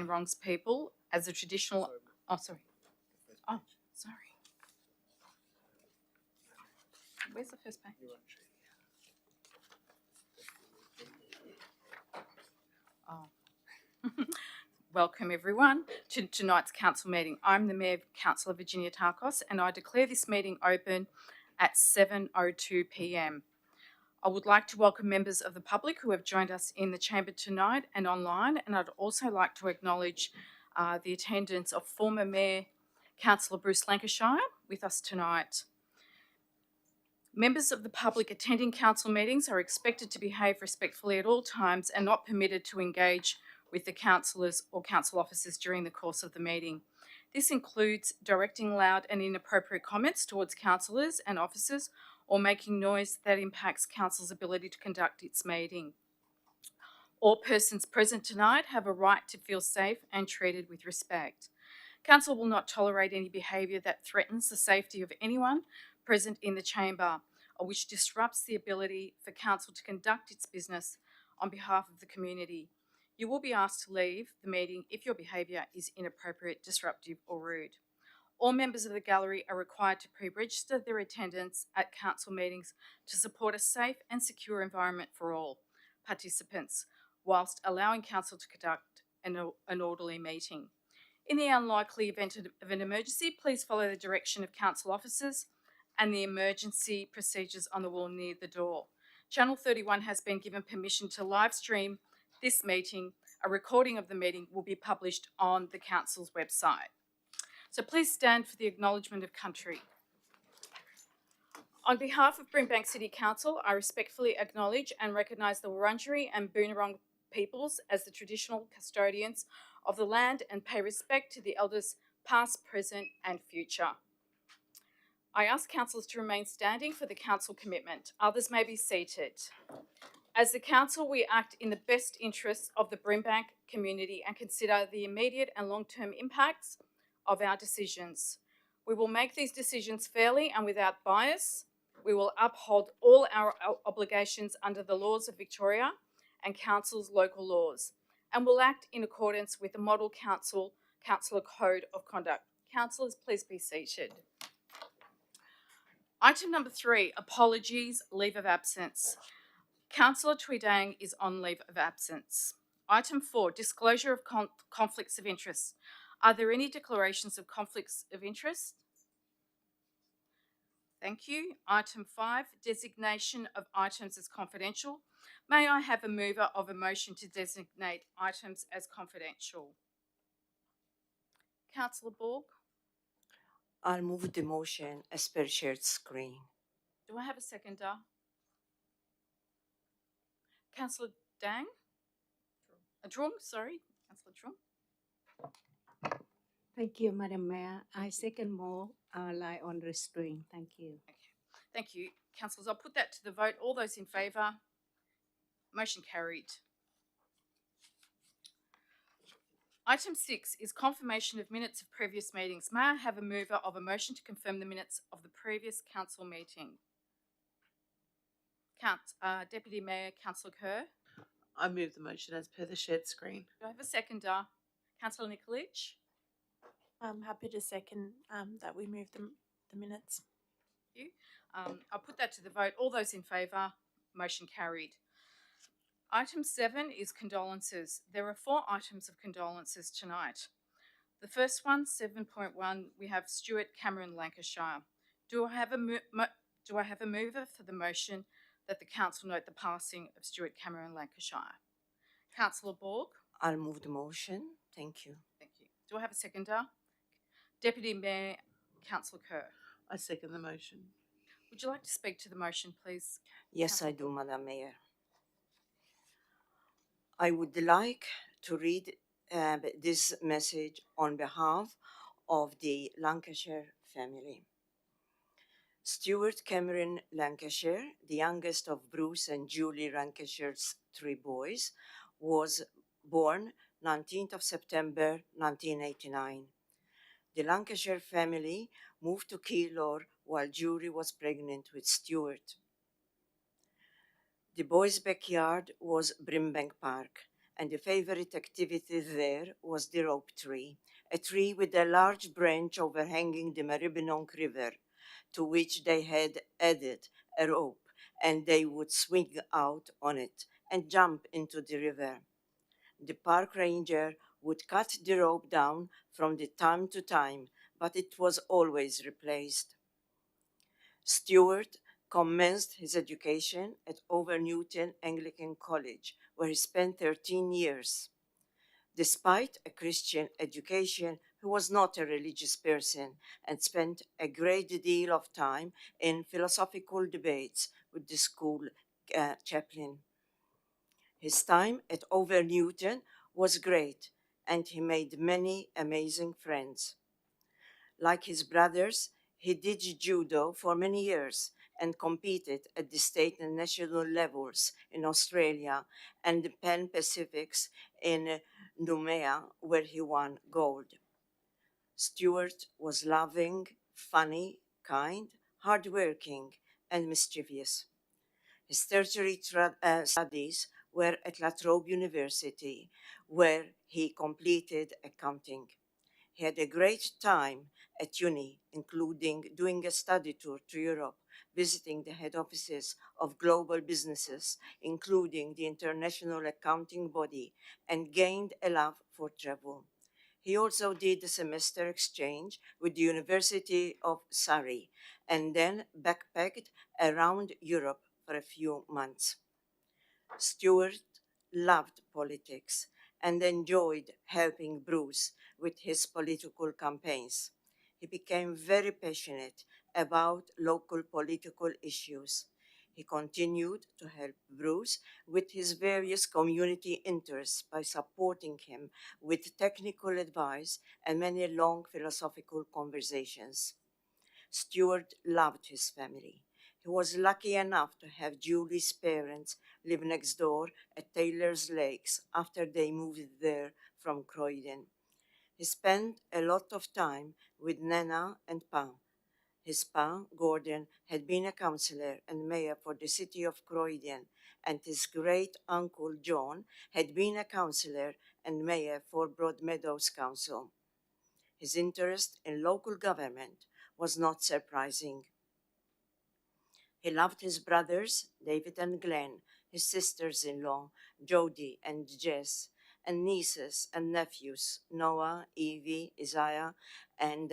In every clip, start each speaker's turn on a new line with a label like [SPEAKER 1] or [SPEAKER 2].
[SPEAKER 1] Boonwurrung's people as the traditional... Oh, sorry. Oh, sorry. Where's the first page? Oh. Welcome everyone to tonight's council meeting. I'm the Mayor, Councillor Virginia Tarkos, and I declare this meeting open at 7:02 p.m. I would like to welcome members of the public who have joined us in the chamber tonight and online, and I'd also like to acknowledge the attendance of former Mayor Councillor Bruce Lancashire with us tonight. Members of the public attending council meetings are expected to behave respectfully at all times and not permitted to engage with the councillors or council officers during the course of the meeting. This includes directing loud and inappropriate comments towards councillors and officers or making noise that impacts council's ability to conduct its meeting. All persons present tonight have a right to feel safe and treated with respect. Council will not tolerate any behaviour that threatens the safety of anyone present in the chamber or which disrupts the ability for council to conduct its business on behalf of the community. You will be asked to leave the meeting if your behaviour is inappropriate, disruptive or rude. All members of the gallery are required to pre-register their attendance at council meetings to support a safe and secure environment for all participants, whilst allowing council to conduct an orderly meeting. In the unlikely event of an emergency, please follow the direction of council officers and the emergency procedures on the wall near the door. Channel 31 has been given permission to live stream this meeting. A recording of the meeting will be published on the council's website. So please stand for the acknowledgement of country. On behalf of Brimbank City Council, I respectfully acknowledge and recognise the Wurundjeri and Boonwurrung peoples as the traditional custodians of the land and pay respect to the elders past, present and future. I ask councillors to remain standing for the council commitment. Others may be seated. As the council, we act in the best interests of the Brimbank community and consider the immediate and long-term impacts of our decisions. We will make these decisions fairly and without bias. We will uphold all our obligations under the laws of Victoria and council's local laws, and will act in accordance with the Model Councillor Code of Conduct. Councillors, please be seated. Item number 3, apologies, leave of absence. Councillor Tweedang is on leave of absence. Item 4, disclosure of conflicts of interest. Are there any declarations of conflicts of interest? Thank you. Item 5, designation of items as confidential. May I have a mover of a motion to designate items as confidential? Councillor Borg.
[SPEAKER 2] I'll move the motion as per shared screen.
[SPEAKER 1] Do I have a seconder? Councillor Dang? Trung, sorry. Councillor Trung.
[SPEAKER 3] Thank you, Madam Mayor. I second more lie on restraint. Thank you.
[SPEAKER 1] Okay. Thank you. Councillors, I'll put that to the vote. All those in favour? Motion carried. Item 6 is confirmation of minutes of previous meetings. May I have a mover of a motion to confirm the minutes of the previous council meeting? Deputy Mayor, Councillor Kerr.
[SPEAKER 4] I move the motion as per the shared screen.
[SPEAKER 1] Do I have a seconder? Councillor Nikolic.
[SPEAKER 5] I'm happy to second that we move the minutes.
[SPEAKER 1] Thank you. I'll put that to the vote. All those in favour? Motion carried. Item 7 is condolences. There are 4 items of condolences tonight. The first one, 7.1, we have Stuart Cameron Lancashire. Do I have a mover for the motion that the council note the passing of Stuart Cameron Lancashire? Councillor Borg.
[SPEAKER 2] I'll move the motion. Thank you.
[SPEAKER 1] Thank you. Do I have a seconder? Deputy Mayor, Councillor Kerr.
[SPEAKER 4] I second the motion.
[SPEAKER 1] Would you like to speak to the motion, please?
[SPEAKER 2] Yes, I do, Madam Mayor. I would like to read this message on behalf of the Lancashire family. Stuart Cameron Lancashire, the youngest of Bruce and Julie Lancashire's 3 boys, was born 19th of September 1989. The Lancashire family moved to Keilor while Julie was pregnant with Stuart. The boys' backyard was Brimbank Park, and the favorite activity there was the rope tree, a tree with a large branch overhanging the Maribyrnong River, to which they had added a rope, and they would swing out on it and jump into the river. The park ranger would cut the rope down from the time to time, but it was always replaced. Stewart commenced his education at Over Newton Anglican College, where he spent 13 years. Despite a Christian education, he was not a religious person and spent a great deal of time in philosophical debates with the school chaplain. His time at Over Newton was great, and he made many amazing friends. Like his brothers, he did judo for many years and competed at the state and national levels in Australia and the Pan Pacifics in Noumea, where he won gold. Stewart was loving, funny, kind, hardworking, and mischievous. His tertiary studies were at La Trobe University, where he completed accounting. He had a great time at uni, including doing a study tour to Europe, visiting the head offices of global businesses, including the International Accounting Body, and gained a love for travel. He also did a semester exchange with the University of Surrey and then backpacked around Europe for a few months. Stewart loved politics and enjoyed helping Bruce with his political campaigns. He became very passionate about local political issues. He continued to help Bruce with his various community interests by supporting him with technical advice and many long philosophical conversations. Stewart loved his family. He was lucky enough to have Julie's parents live next door at Taylor's Lakes after they moved there from Croydon. He spent a lot of time with Nana and Pa. His pa, Gordon, had been a councillor and mayor for the city of Croydon, and his great uncle John had been a councillor and mayor for Broadmeadows Council. His interest in local government was not surprising. He loved his brothers, David and Glenn, his sisters-in-law, Jody and Jess, and nieces and nephews, Noah, Evie, Isaiah, and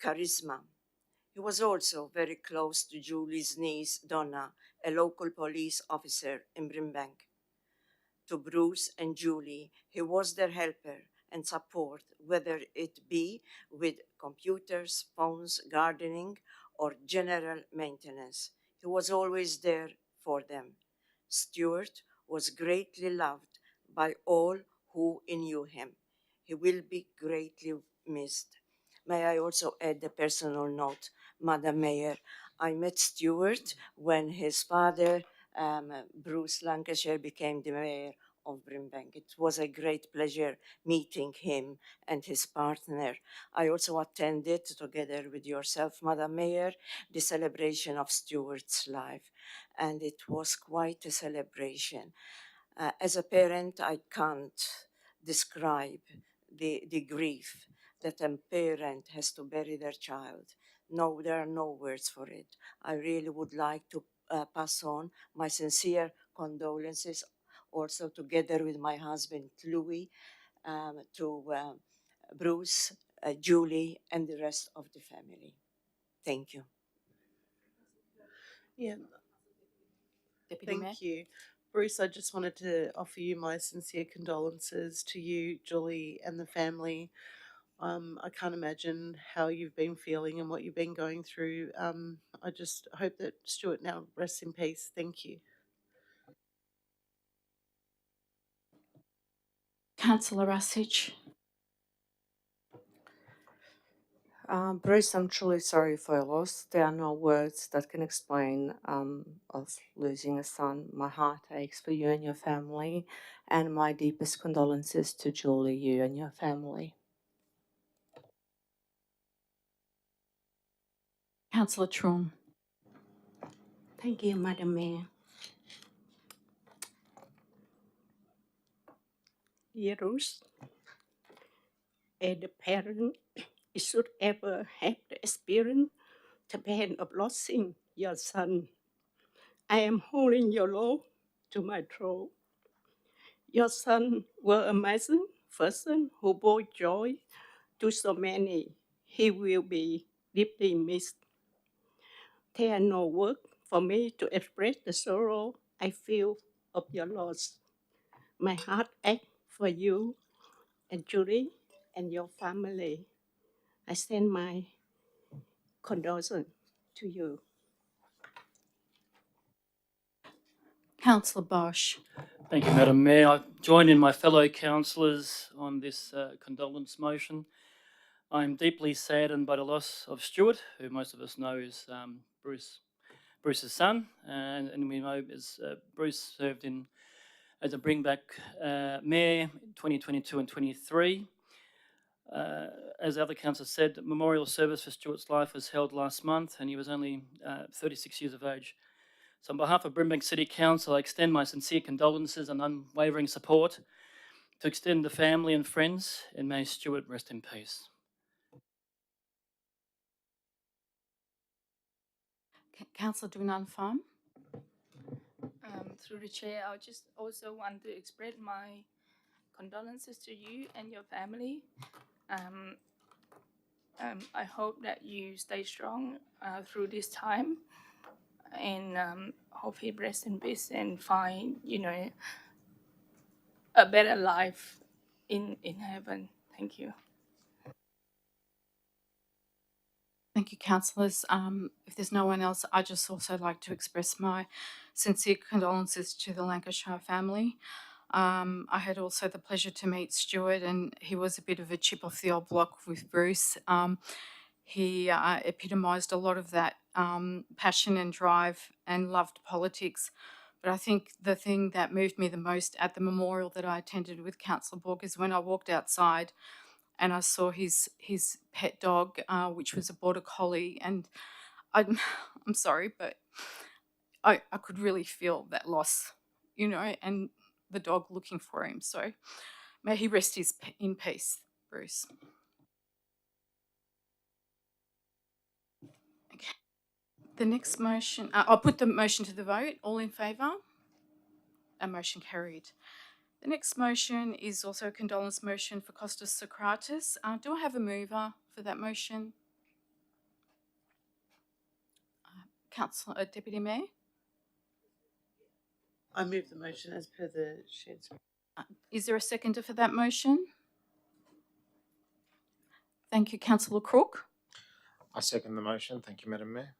[SPEAKER 2] Charisma. He was also very close to Julie's niece, Donna, a local police officer in Brimbank. To Bruce and Julie, he was their helper and support, whether it be with computers, phones, gardening, or general maintenance. He was always there for them. Stewart was greatly loved by all who knew him. He will be greatly missed. May I also add a personal note, Madam Mayor? I met Stewart when his father, Bruce Lancashire, became the mayor of Brimbank. It was a great pleasure meeting him and his partner. I also attended, together with yourself, Madam Mayor, the celebration of Stewart's life, and it was quite a celebration. As a parent, I can't describe the grief that a parent has to bury their child. No, there are no words for it. I really would like to pass on my sincere condolences, also together with my husband Louis, to Bruce, Julie, and the rest of the family. Thank you.
[SPEAKER 4] Yeah,
[SPEAKER 1] Deputy Mayor.
[SPEAKER 4] thank you. Bruce, I just wanted to offer you my sincere condolences to you, Julie, and the family. I can't imagine how you've been feeling and what you've been going through. I just hope that Stuart now rests in peace. Thank you.
[SPEAKER 1] Councillor Rasic.
[SPEAKER 6] Bruce, I'm truly sorry for your loss. There are no words that can explain of losing a son. My heart aches for you and your family, and my deepest condolences to Julie, you and your family.
[SPEAKER 1] Councillor Traum.
[SPEAKER 3] Thank you, Madam Mayor. years. And the parent should ever have the experience, the pain of losing your son. I am holding your law to my throat. Your son was an amazing person who brought joy to so many. He will be deeply missed. There are no words for me to express the sorrow I feel of your loss. My heart aches for you and Julie and your family. I send my condolences to you.
[SPEAKER 1] Councillor Bosch.
[SPEAKER 7] Thank you, Madam Mayor. I join in my fellow councillors on this condolence motion. I'm deeply saddened by the loss of Stuart, who most of us know is Bruce's son, and we know as Bruce served as a Brimbank mayor in 2022 and 23. As the other councillors said, the memorial service for Stuart's life was held last month, and he was only 36 years of age. So on behalf of Brimbank City Council, I extend my sincere condolences and unwavering support to extend to family and friends, and may Stuart rest in peace.
[SPEAKER 1] Councillor Dunan Pham.
[SPEAKER 8] Through the chair, I just also want to express my condolences to you and your family. I hope that you stay strong through this time, and hope he rests in peace and find, a better life in heaven. Thank you.
[SPEAKER 1] Thank you, councillors. If there's no one else, I just also like to express my sincere condolences to the Lancashire family. I had also the pleasure to meet Stuart, and he was a bit of a chip off the old block with Bruce. He epitomised a lot of that passion and drive and loved politics. But I think the thing that moved me the most at the memorial that I attended with Councillor Borg is when I walked outside and I saw his pet dog, which was a border collie, and I'm sorry, but I could really feel that loss, and the dog looking for him. So may he rest in peace, Bruce. Okay. The next motion, I'll put the motion to the vote. All in favour? A motion carried. The next motion is also a condolence motion for Kostas Socrates. Do I have a mover for that motion? Councillor, Deputy Mayor?
[SPEAKER 4] I move the motion as per the shared screen.
[SPEAKER 1] Is there a seconder for that motion? Thank you, Councillor Crook.
[SPEAKER 9] I second the motion. Thank you, Madam Mayor.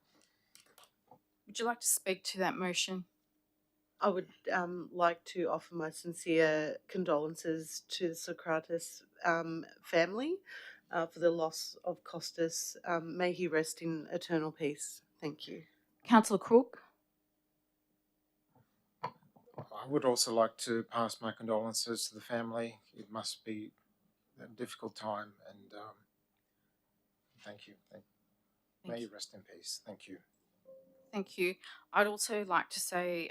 [SPEAKER 1] Would you like to speak to that motion?
[SPEAKER 4] I would like to offer my sincere condolences to the Socrates family for the loss of Costas. May he rest in eternal peace. Thank you.
[SPEAKER 1] Councillor Crook.
[SPEAKER 9] I would also like to pass my condolences to the family. It must be a difficult time, and thank you. May you rest in peace. Thank you.
[SPEAKER 1] Thank you. I'd also like to say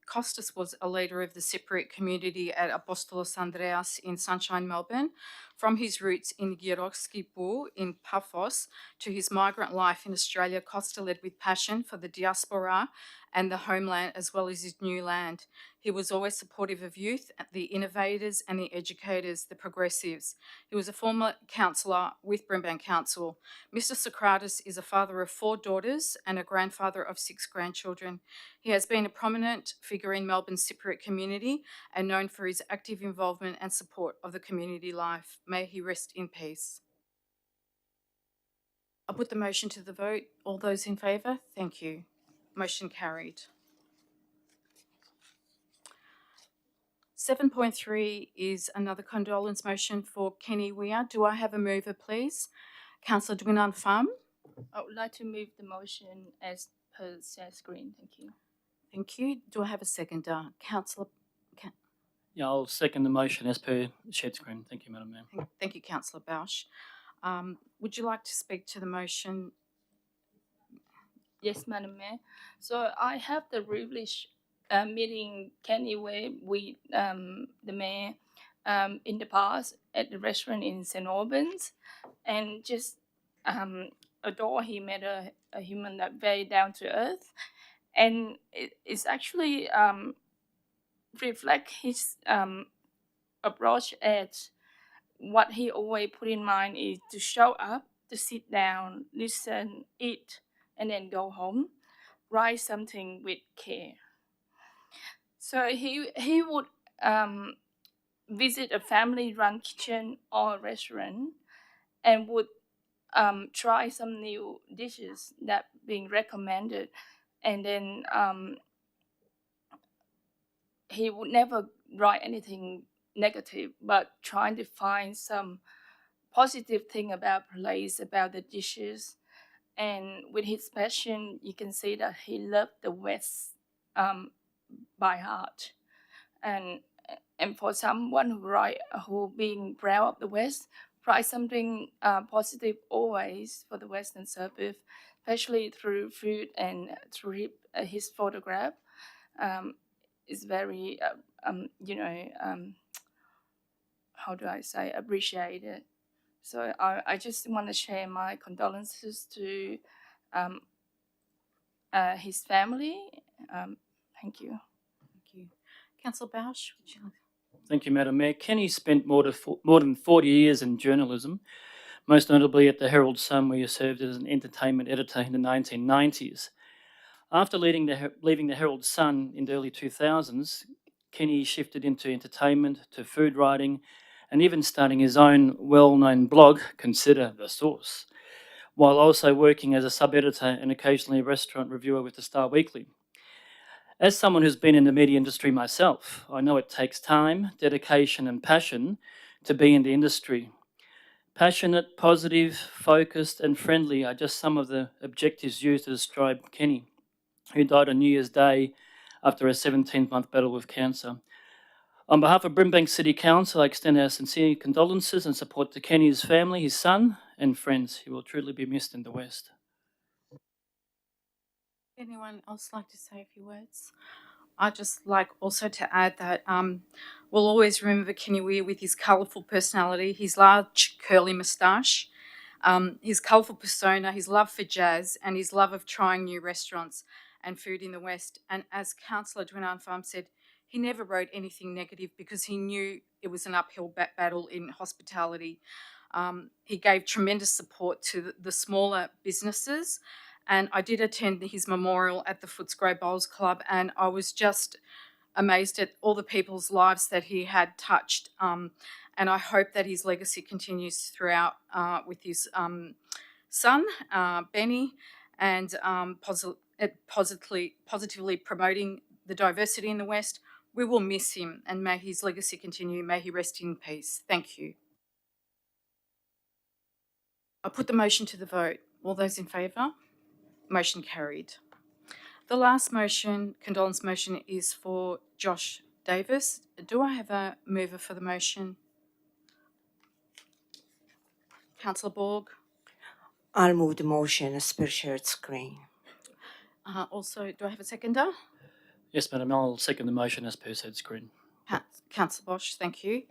[SPEAKER 1] Costas was a leader of the Cypriot community at Apostolos Andreas in Sunshine, Melbourne. From his roots in Giroskipu in Paphos to his migrant life in Australia, Costa led with passion for the diaspora and the homeland as well as his new land. He was always supportive of youth, the innovators and the educators, the progressives. He was a former councillor with Brimbank Council. Mr. Socrates is a father of 4 daughters and a grandfather of 6 grandchildren. He has been a prominent figure in Melbourne's Cypriot community and known for his active involvement and support of the community life. May he rest in peace. I'll put the motion to the vote. All those in favour? Thank you. Motion carried. 7.3 is another condolence motion for Kenny Weir. Do I have a mover, please? Councillor Dwinan Pham.
[SPEAKER 8] I would like to move the motion as per share screen. Thank you.
[SPEAKER 1] Thank you. Do I have a seconder? Councillor.
[SPEAKER 7] Yeah, I'll second the motion as per shared screen. Thank you, Madam Mayor.
[SPEAKER 1] Thank you, Councillor Bausch. Would you like to speak to the motion?
[SPEAKER 8] Yes, Madam Mayor. So I have the privilege meeting Kenny Way with the mayor in the past at the restaurant in St. Albans, and just adore him as a human that very down to earth, and it's actually reflect his approach as what he always put in mind is to show up, to sit down, listen, eat, and then go home, write something with care. So he would visit a family-run kitchen or restaurant and would try some new dishes that being recommended, and then he would never write anything negative, but trying to find some positive thing about place, about the dishes. And with his passion, you can see that he loved the West by heart. And and for someone who being proud of the West, write something positive always for the Western suburb, especially through food and through his photograph. Is very how do I say, appreciated. So I just want to share my condolences to his family. Thank you.
[SPEAKER 1] Thank you. Councillor Bausch, would you like?
[SPEAKER 7] Thank you, Madam Mayor. Kenny spent more than 40 years in journalism, most notably at the Herald Sun, where he served as an entertainment editor in the 1990s. After leaving the Herald Sun in the early 2000s, Kenny shifted into entertainment, to food writing, and even starting his own well-known blog, Consider the Source, while also working as a sub-editor and occasionally a restaurant reviewer with the Star Weekly. As someone who's been in the media industry myself, I know it takes time, dedication, and passion to be in the industry. Passionate, positive, focused, and friendly are just some of the adjectives used to describe Kenny, who died on New Year's Day after a 17-month battle with cancer. On behalf of Brimbank City Council, I extend our sincere condolences and support to Kenny's family, his son, and friends. He will truly be missed in the West.
[SPEAKER 1] Anyone else like to say a few words? I'd just like also to add that we'll always remember Kenny Weir with his colourful personality, his large curly moustache, his colourful persona, his love for jazz, and his love of trying new restaurants and food in the West. And as Councillor Dwinan Farm said, he never wrote anything negative because he knew it was an uphill battle in hospitality. He gave tremendous support to the smaller businesses. And I did attend his memorial at the Footscray Bowls Club, and I was just amazed at all the people's lives that he had touched. And I hope that his legacy continues throughout with his son, Benny, and positively promoting the diversity in the West. We will miss him, and may his legacy continue. May he rest in peace. Thank you. I put the motion to the vote. All those in favour? Motion carried. The last motion, condolence motion, is for Josh Davis. Do I have a mover for the motion? Councillor Borg.
[SPEAKER 2] I'll move the motion as per shared screen.
[SPEAKER 1] Also, do I have a seconder?
[SPEAKER 7] Yes, Madam, I'll second the motion as per said screen.
[SPEAKER 1] Councillor Bosch, thank you.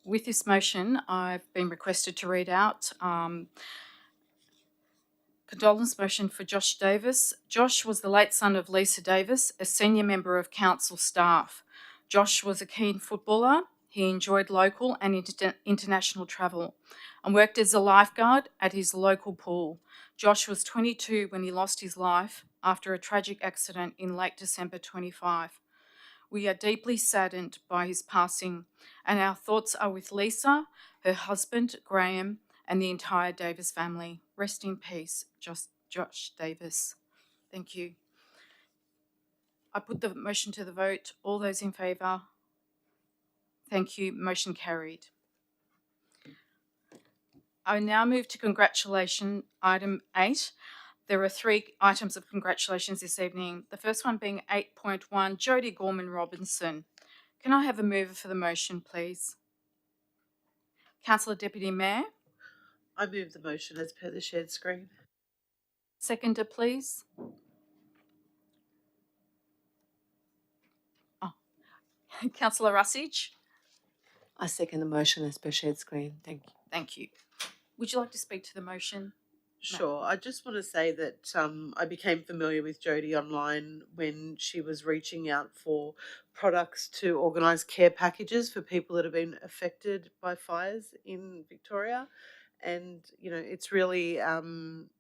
[SPEAKER 1] With this motion, I've been requested to read out condolence motion for Josh Davis. Josh was the late son of Lisa Davis, a senior member of council staff. Josh was a keen footballer. He enjoyed local and international travel and worked as a lifeguard at his local pool. Josh was 22 when he lost his life after a tragic accident in late December 25. We are deeply saddened by his passing, and our thoughts are with Lisa, her husband, Graham, and the entire Davis family. Rest in peace, Josh Davis. Thank you. I put the motion to the vote. All those in favour? Thank you. Motion carried. I now move to congratulation item 8. There are 3 items of congratulations this evening. The first one being 8.1, Jodie Gorman Robinson. Can I have a mover for the motion, please? Councillor Deputy Mayor.
[SPEAKER 4] I move the motion as per the shared screen.
[SPEAKER 1] Seconder, please. Councillor Russage.
[SPEAKER 6] I second the motion as per shared screen. Thank you.
[SPEAKER 1] Thank you. Would you like to speak to the motion?
[SPEAKER 4] Sure. I just want to say that I became familiar with Jodie online when she was reaching out for products to organise care packages for people that have been affected by fires in Victoria. And, it's really,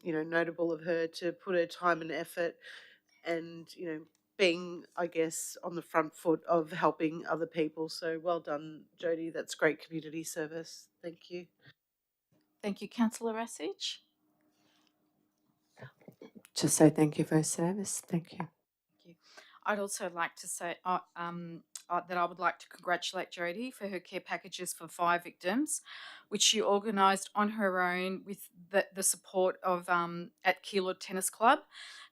[SPEAKER 4] notable of her to put her time and effort and, being, I guess, on the front foot of helping other people. So well done, Jodie. That's great community service. Thank you.
[SPEAKER 1] Thank you, Councillor Rasich.
[SPEAKER 6] Just say thank you for your service. Thank you.
[SPEAKER 1] Thank you. I'd also like to say that I would like to congratulate Jodie for her care packages for fire victims, which she organised on her own with the support of at Keilor Tennis Club,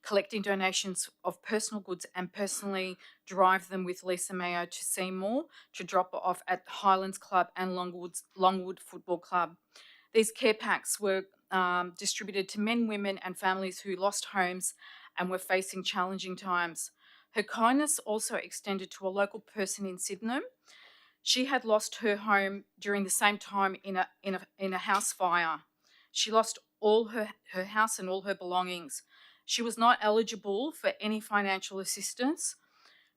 [SPEAKER 1] collecting donations of personal goods and personally drive them with Lisa Mayo to Seymour to drop off at Highlands Club and Longwood Football Club. These care packs were distributed to men, women, and families who lost homes and were facing challenging times. Her kindness also extended to a local person in Sydenham. She had lost her home during the same time in a house fire. She lost all her house and all her belongings. She was not eligible for any financial assistance.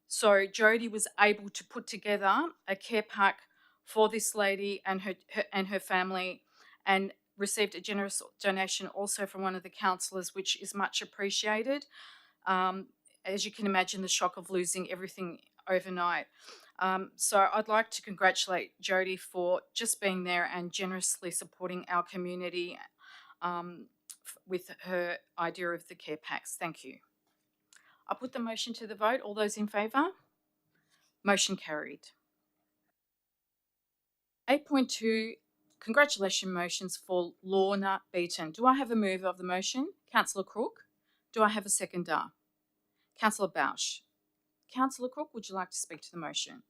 [SPEAKER 1] So Jodie was able to put together a care pack for this lady and her family, and received a generous donation also from one of the councillors, which is much appreciated. As you can imagine, the shock of losing everything overnight. So I'd like to congratulate Jodie for just being there and generously supporting our community with her idea of the care packs. Thank you. I'll put the motion to the vote. All those in favour? Motion carried. 8.2, congratulation motions for Lorna Beaton. Do I have a mover of the motion? Councillor Crook. Do I have a seconder? Councillor Bausch. Councillor Crook, would you like to speak to the motion?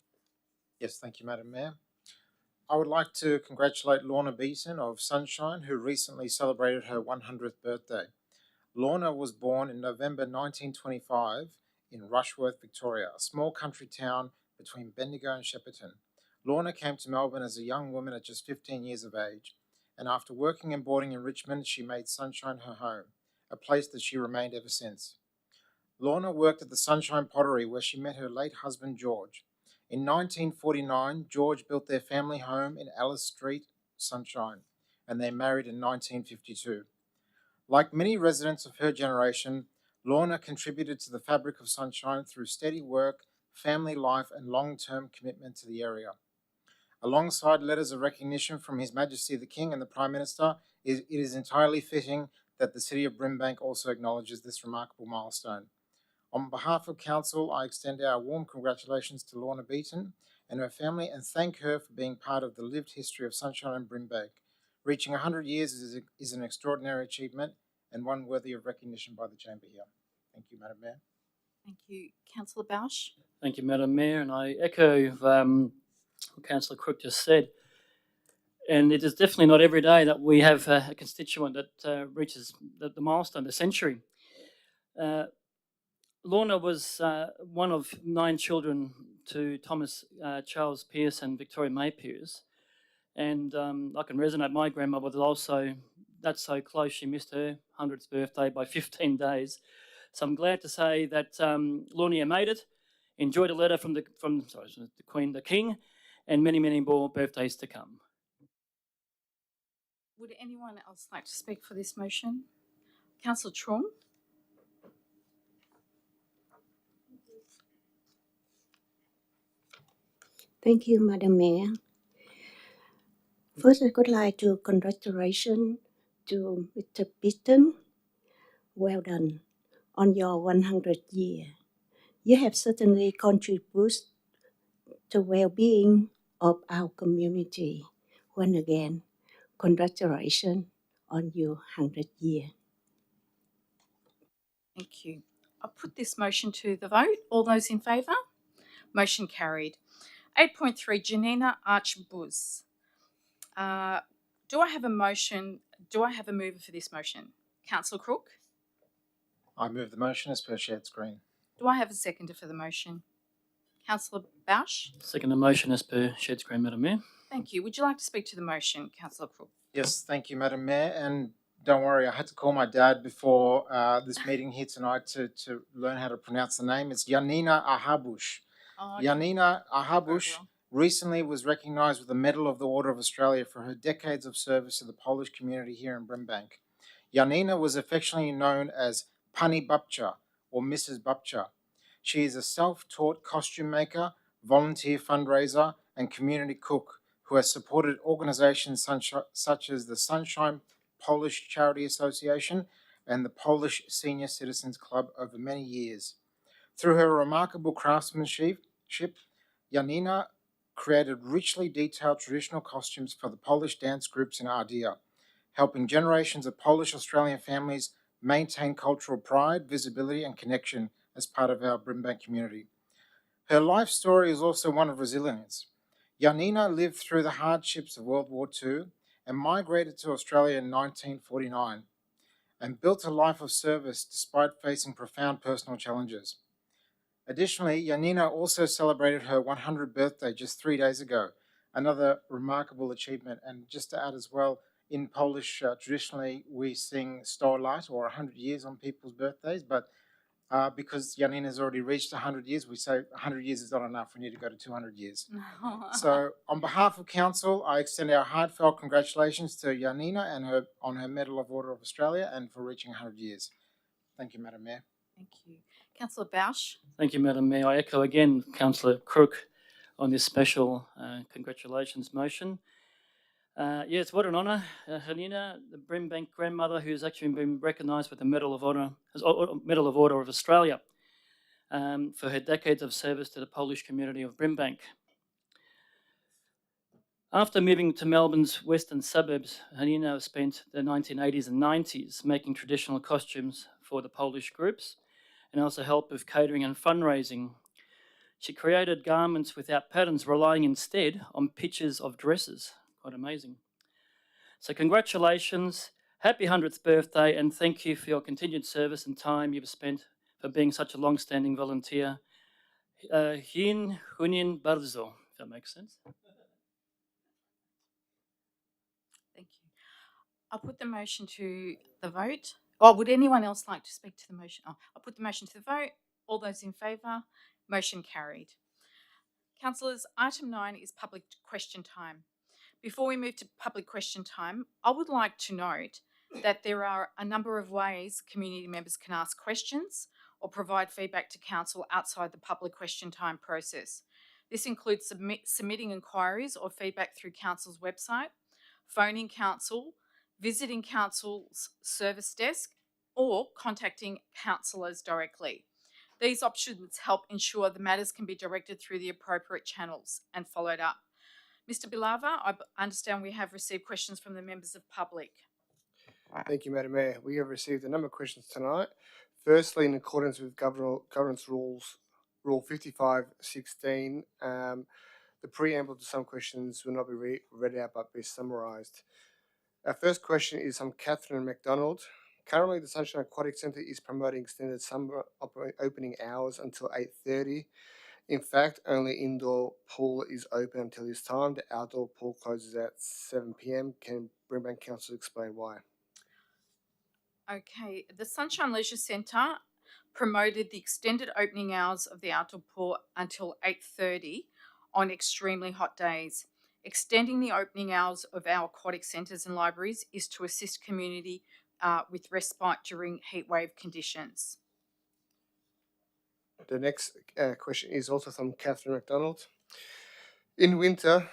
[SPEAKER 9] Yes, thank you, Madam Mayor. I would like to congratulate Lorna Beaton of Sunshine, who recently celebrated her 100th birthday. Lorna was born in November 1925 in Rushworth, Victoria, a small country town between Bendigo and Shepparton. Lorna came to Melbourne as a young woman at just 15 years of age, and after working and boarding in Richmond, she made Sunshine her home, a place that she remained ever since. Lorna worked at the Sunshine Pottery, where she met her late husband George. In 1949, George built their family home in Alice Street, Sunshine, and they married in 1952. Like many residents of her generation, Lorna contributed to the fabric of Sunshine through steady work, family life, and long-term commitment to the area. Alongside letters of recognition from His Majesty the King and the Prime Minister, it is entirely fitting that the City of Brimbank also acknowledges this remarkable milestone. On behalf of Council, I extend our warm congratulations to Lorna Beaton and her family and thank her for being part of the lived history of Sunshine and Brimbank. Reaching 100 years is an extraordinary achievement and one worthy of recognition by the Chamber here. Thank you, Madam Mayor.
[SPEAKER 1] Thank you. Councillor Bausch.
[SPEAKER 7] Thank you, Madam Mayor, and I echo what Councillor Crook just said. And it is definitely not every day that we have a constituent that reaches the milestone, the century. Lorna was one of 9 children to Thomas Charles Pearce and Victoria May Pearce. And I can resonate, my grandmother was also, that's so close, she missed her 100th birthday by 15 days. So I'm glad to say that Lorna made it, enjoyed a letter from the Queen, the King, and many, many more birthdays to come.
[SPEAKER 1] Would anyone else like to speak for this motion? Councillor Truong.
[SPEAKER 3] Thank you, Madam Mayor. First, I would like to congratulate to Mr. Beaton. Well done on your 100th year. You have certainly contributed to well-being of our community. Once again, congratulations on your 100th year.
[SPEAKER 1] Thank you. I'll put this motion to the vote. All those in favour? Motion carried. 8.3, Janina Archbuz. Do I have a motion? Do I have a mover for this motion? Councillor Crook.
[SPEAKER 9] I move the motion as per shared screen.
[SPEAKER 1] Do I have a seconder for the motion? Councillor Bausch.
[SPEAKER 7] Second the motion as per shared screen, Madam Mayor.
[SPEAKER 1] Thank you. Would you like to speak to the motion, Councillor Crook?
[SPEAKER 9] Yes, thank you, Madam Mayor. And don't worry, I had to call my dad before this meeting here tonight to learn how to pronounce the name. It's Janina Ahabush.
[SPEAKER 1] Oh,
[SPEAKER 9] Janina Ahabush
[SPEAKER 1] well.
[SPEAKER 9] recently was recognised with the Medal of the Order of Australia for her decades of service to the Polish community here in Brimbank. Janina was affectionately known as Pani Babcha or Mrs. Babcha. She is a self-taught costume maker, volunteer fundraiser, and community cook who has supported organizations such as the Sunshine Polish Charity Association and the Polish Senior Citizens Club over many years. Through her remarkable craftsmanship, Janina created richly detailed traditional costumes for the Polish dance groups in Ardea, helping generations of Polish Australian families maintain cultural pride, visibility, and connection as part of our Brimbank community. Her life story is also one of resilience. Janina lived through the hardships of World War II and migrated to Australia in 1949 and built a life of service despite facing profound personal challenges. Additionally, Janina also celebrated her 100th birthday just 3 days ago, another remarkable achievement. And just to add as well, in Polish, traditionally we sing 100 lat or 100 years on people's birthdays, but because Janina's already reached 100 years, we say 100 years is not enough, we need to go to 200 years. So on behalf of Council, I extend our heartfelt congratulations to Janina and on her Medal of Order of Australia and for reaching 100 years. Thank you, Madam Mayor.
[SPEAKER 1] Thank you. Councillor Bausch?
[SPEAKER 7] Thank you, Madam Mayor. I echo again Councillor Crook on this special congratulations motion. Yes, what an honour. Helena, the Brimbank grandmother, who's actually been recognised with the Medal of Order of Australia for her decades of service to the Polish community of Brimbank. After moving to Melbourne's western suburbs, Helena spent the 1980s and 90s making traditional costumes for the Polish groups and also helped with catering and fundraising. She created garments without patterns, relying instead on pictures of dresses. Quite amazing. So congratulations, happy 100th birthday, and thank you for your continued service and time you've spent for being such a long-standing volunteer. Hin Hunin Bardzo, if that makes sense.
[SPEAKER 1] Thank you. I'll put the motion to the vote. Oh, would anyone else like to speak to the motion? Oh, I'll put the motion to the vote. All those in favour? Motion carried. Councillors, item 9 is public question time. Before we move to public question time, I would like to note that there are a number of ways community members can ask questions or provide feedback to Council outside the public question time process. This includes submitting inquiries or feedback through Council's website, phoning Council, visiting Council's service desk, or contacting councillors directly. These options help ensure the matters can be directed through the appropriate channels and followed up. Mr. Bilava, I understand we have received questions from the members of public.
[SPEAKER 10] Thank you, Madam Mayor. We have received a number of questions tonight. Firstly, in accordance with Governance Rules, Rule 55.16, the preamble to some questions will not be read out but be summarised. Our first question is from Catherine McDonald. Currently, the Sunshine Aquatic Centre is promoting extended summer opening hours until 8:30. In fact, only indoor pool is open until this time. The outdoor pool closes at 7 p.m. Can Brimbank Council explain why?
[SPEAKER 1] Okay, the Sunshine Leisure Centre promoted the extended opening hours of the outdoor pool until 8:30 on extremely hot days. Extending the opening hours of our aquatic centres and libraries is to assist community with respite during heatwave conditions.
[SPEAKER 10] The next question is also from Catherine McDonald. In winter,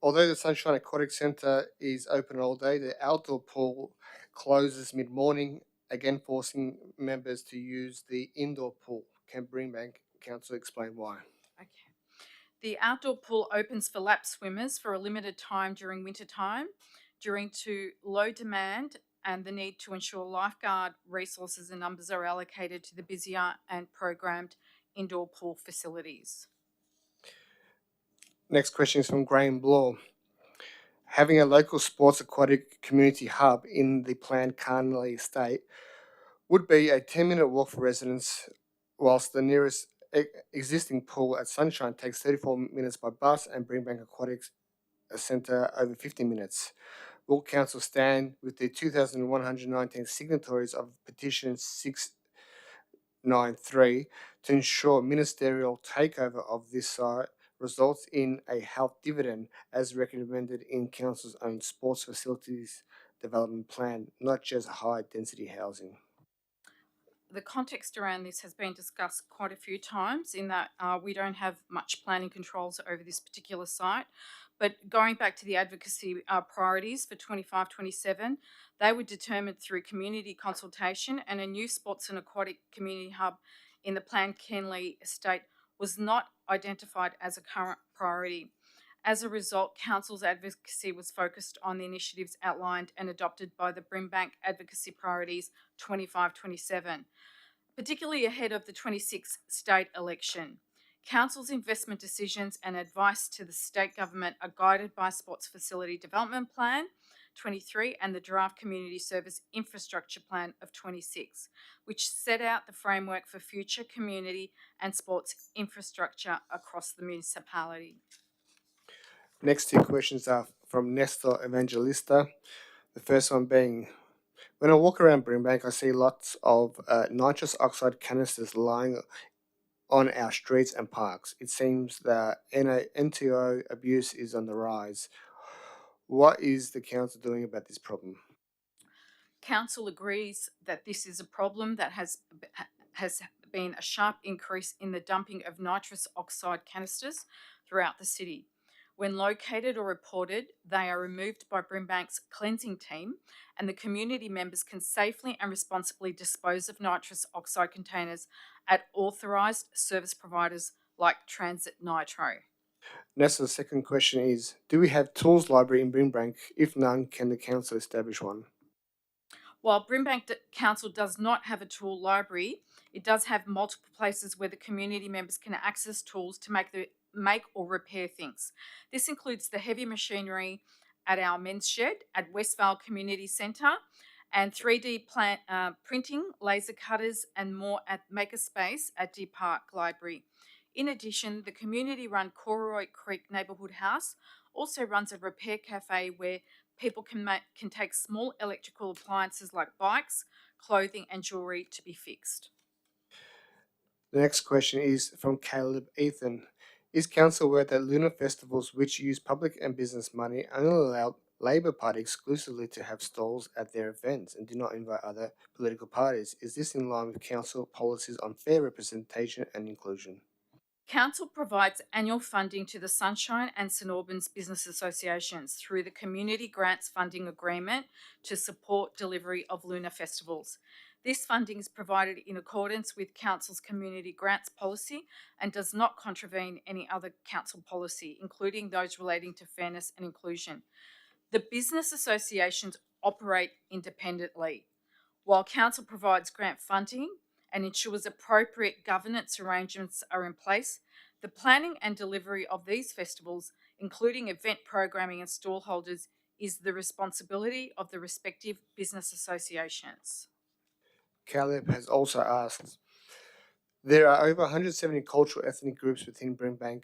[SPEAKER 10] although the Sunshine Aquatic Centre is open all day, the outdoor pool closes mid-morning, again forcing members to use the indoor pool. Can Brimbank Council explain why?
[SPEAKER 1] Okay. The outdoor pool opens for lap swimmers for a limited time during winter time, due to low demand and the need to ensure lifeguard resources and numbers are allocated to the busier and programmed indoor pool facilities.
[SPEAKER 10] Next question is from Graham Bloor. Having a local sports aquatic community hub in the planned Carnley estate would be a 10-minute walk for residents, whilst the nearest existing pool at Sunshine takes 34 minutes by bus, and Brimbank Aquatics Centre over 50 minutes. Will Council stand with the 2,119 signatories of petition 693 to ensure ministerial takeover of this site results in a health dividend as recommended in Council's own sports facilities development plan, not just high density housing?
[SPEAKER 1] The context around this has been discussed quite a few times in that we don't have much planning controls over this particular site. But going back to the advocacy priorities for 25-27, they were determined through community consultation, and a new sports and aquatic community hub in the planned Kenley estate was not identified as a current priority. As a result, Council's advocacy was focused on the initiatives outlined and adopted by the Brimbank Advocacy Priorities 25-27, particularly ahead of the 26th state election. Council's investment decisions and advice to the state government are guided by Sports Facility Development Plan 23 and the Draft Community Service Infrastructure Plan of 26, which set out the framework for future community and sports infrastructure across the municipality.
[SPEAKER 10] Next two questions are from Nestor Evangelista. The first one being, when I walk around Brimbank, I see lots of nitrous oxide canisters lying on our streets and parks. It seems that NTO abuse is on the rise. What is the council doing about this problem?
[SPEAKER 1] Council agrees that this is a problem that has been a sharp increase in the dumping of nitrous oxide canisters throughout the city. When located or reported, they are removed by Brimbank's cleansing team, and the community members can safely and responsibly dispose of nitrous oxide containers at authorised service providers like Transit Nitro.
[SPEAKER 10] Nestor's second question is, do we have tools library in Brimbank? If none, can the council establish one?
[SPEAKER 1] While Brimbank Council does not have a tool library, it does have multiple places where the community members can access tools to make or repair things. This includes the heavy machinery at our men's shed at Westvale Community Centre, and 3D printing, laser cutters, and more at Makerspace at Deer Park Library. In addition, the community-run Corroy Creek Neighbourhood House also runs a repair cafe where people can take small electrical appliances like bikes, clothing, and jewellery to be fixed.
[SPEAKER 10] The next question is from Caleb Ethan. Is council aware that lunar festivals which use public and business money only allow Labor Party exclusively to have stalls at their events and do not invite other political parties? Is this in line with council policies on fair representation and inclusion?
[SPEAKER 1] Council provides annual funding to the Sunshine and St Albans business associations through the Community Grants Funding Agreement to support delivery of lunar festivals. This funding is provided in accordance with Council's community grants policy and does not contravene any other council policy, including those relating to fairness and inclusion. The business associations operate independently. While Council provides grant funding and ensures appropriate governance arrangements are in place, the planning and delivery of these festivals, including event programming and stall holders, is the responsibility of the respective business associations.
[SPEAKER 10] Caleb has also asked, there are over 170 cultural ethnic groups within Brimbank.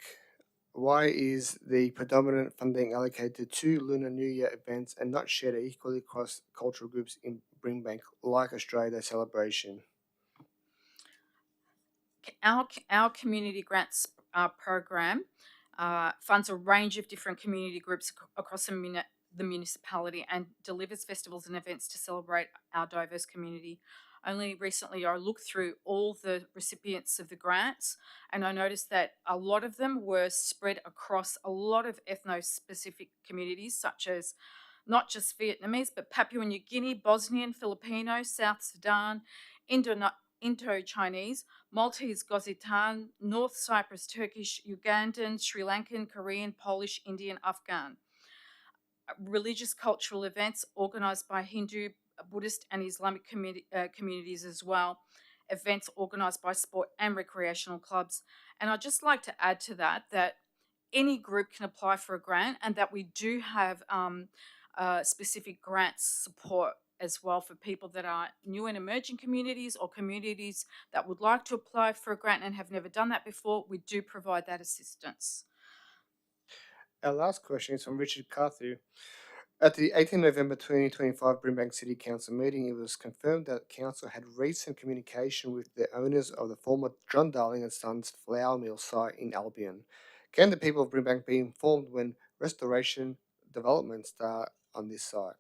[SPEAKER 10] Why is the predominant funding allocated to Lunar New Year events and not shared equally across cultural groups in Brimbank, like Australia Day celebration?
[SPEAKER 1] Our community grants program funds a range of different community groups across the municipality and delivers festivals and events to celebrate our diverse community. Only recently I looked through all the recipients of the grants, and I noticed that a lot of them were spread across a lot of ethno-specific communities, such as not just Vietnamese, but Papua New Guinea, Bosnian, Filipino, South Sudan, Indo-Chinese, Maltese, Gozitan, North Cyprus, Turkish, Ugandan, Sri Lankan, Korean, Polish, Indian, Afghan. Religious cultural events organised by Hindu, Buddhist and Islamic communities as well. Events organised by sport and recreational clubs. And I'd just like to add to that any group can apply for a grant, and that we do have specific grants support as well for people that are new and emerging communities or communities that would like to apply for a grant and have never done that before. We do provide that assistance.
[SPEAKER 10] Our last question is from Richard Carthew. At the 18 November 2025 Brimbank City Council meeting, it was confirmed that Council had recent communication with the owners of the former John Darling and Sons flour mill site in Albion. Can the people of Brimbank be informed when restoration development start on this site?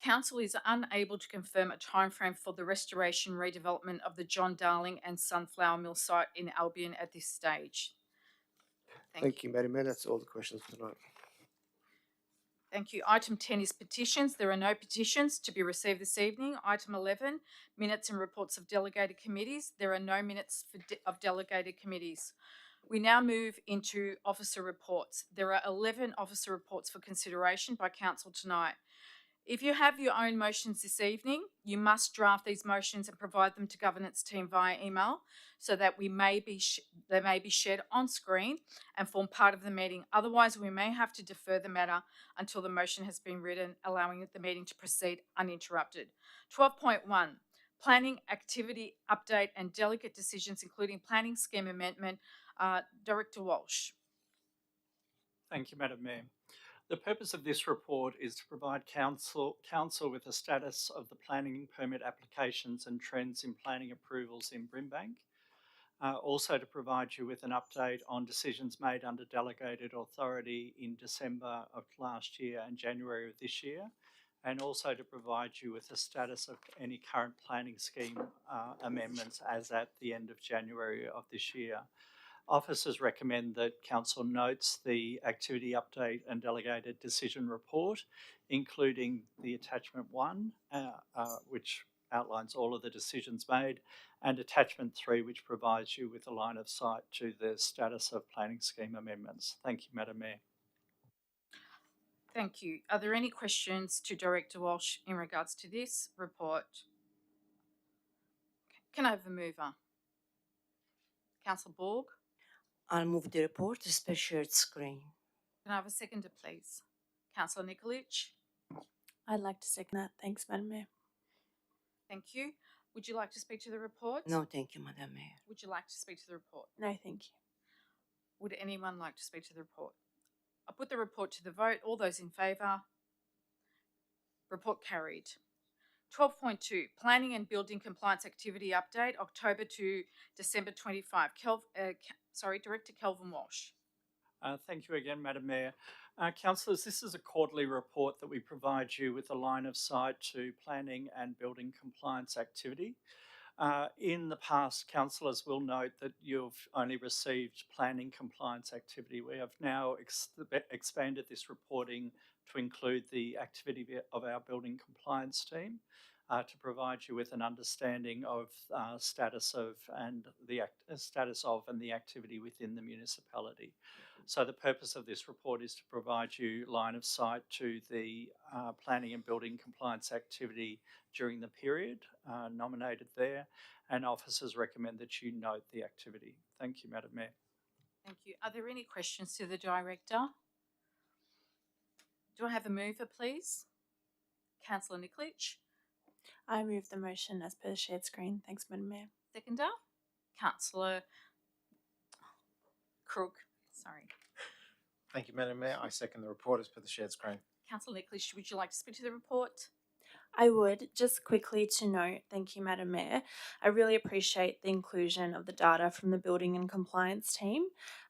[SPEAKER 1] Council is unable to confirm a timeframe for the restoration redevelopment of the John Darling and Sunflower Mill site in Albion at this stage.
[SPEAKER 10] Thank you, Madam Mayor. That's all the questions for tonight.
[SPEAKER 1] Thank you. Item 10 is petitions. There are no petitions to be received this evening. Item 11, minutes and reports of delegated committees. There are no minutes of delegated committees. We now move into officer reports. There are 11 officer reports for consideration by Council tonight. If you have your own motions this evening, you must draft these motions and provide them to governance team via email so that they may be shared on screen and form part of the meeting. Otherwise, we may have to defer the matter until the motion has been written, allowing the meeting to proceed uninterrupted. 12.1, planning activity update and delegate decisions, including planning scheme amendment. Director Walsh.
[SPEAKER 11] Thank you, Madam Mayor. The purpose of this report is to provide Council with a status of the planning permit applications and trends in planning approvals in Brimbank. Also to provide you with an update on decisions made under delegated authority in December of last year and January of this year, and also to provide you with a status of any current planning scheme amendments as at the end of January of this year. Officers recommend that Council notes the activity update and delegated decision report, including the attachment 1, which outlines all of the decisions made, and attachment 3, which provides you with a line of sight to the status of planning scheme amendments. Thank you, Madam Mayor.
[SPEAKER 1] Thank you. Are there any questions to Director Walsh in regards to this report? Can I have a mover? Councillor Borg.
[SPEAKER 2] I'll move the report to be shared screen.
[SPEAKER 1] Can I have a seconder, please? Councillor Nikolic.
[SPEAKER 5] I'd like to second that. Thanks, Madam Mayor.
[SPEAKER 1] Thank you. Would you like to speak to the report?
[SPEAKER 2] No, thank you, Madam Mayor.
[SPEAKER 1] Would you like to speak to the report?
[SPEAKER 5] No, thank you.
[SPEAKER 1] Would anyone like to speak to the report? I'll put the report to the vote. All those in favour? Report carried. 12.2, Planning and Building Compliance Activity Update, October to December 25. Director Kelvin Walsh.
[SPEAKER 11] Thank you again, Madam Mayor. Councillors, this is a quarterly report that we provide you with a line of sight to planning and building compliance activity. In the past, councillors will note that you've only received planning compliance activity. We have now expanded this reporting to include the activity of our building compliance team to provide you with an understanding of status of and the activity within the municipality. So the purpose of this report is to provide you line of sight to the planning and building compliance activity during the period nominated there, and officers recommend that you note the activity. Thank you, Madam Mayor.
[SPEAKER 1] Thank you. Are there any questions to the Director? Do I have a mover, please? Councillor Nikolic.
[SPEAKER 5] I move the motion as per the shared screen. Thanks, Madam Mayor.
[SPEAKER 1] Seconder? Councillor Crook. Sorry.
[SPEAKER 9] Thank you, Madam Mayor. I second the report as per the shared screen.
[SPEAKER 1] Councillor Nikolic, would you like to speak to the report?
[SPEAKER 5] I would. Just quickly to note, thank you, Madam Mayor. I really appreciate the inclusion of the data from the building and compliance team.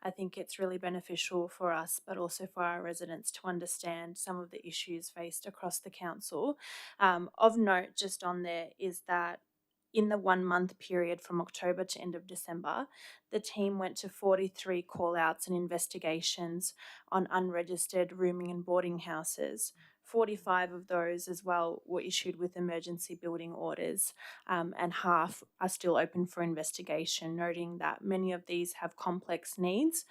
[SPEAKER 5] I think it's really beneficial for us, but also for our residents to understand some of the issues faced across the council. Of note, just on there, is that in the 1 month period from October to end of December, the team went to 43 call-outs and investigations on unregistered rooming and boarding houses. 45 of those as well were issued with emergency building orders, and half are still open for investigation, noting that many of these have complex needs,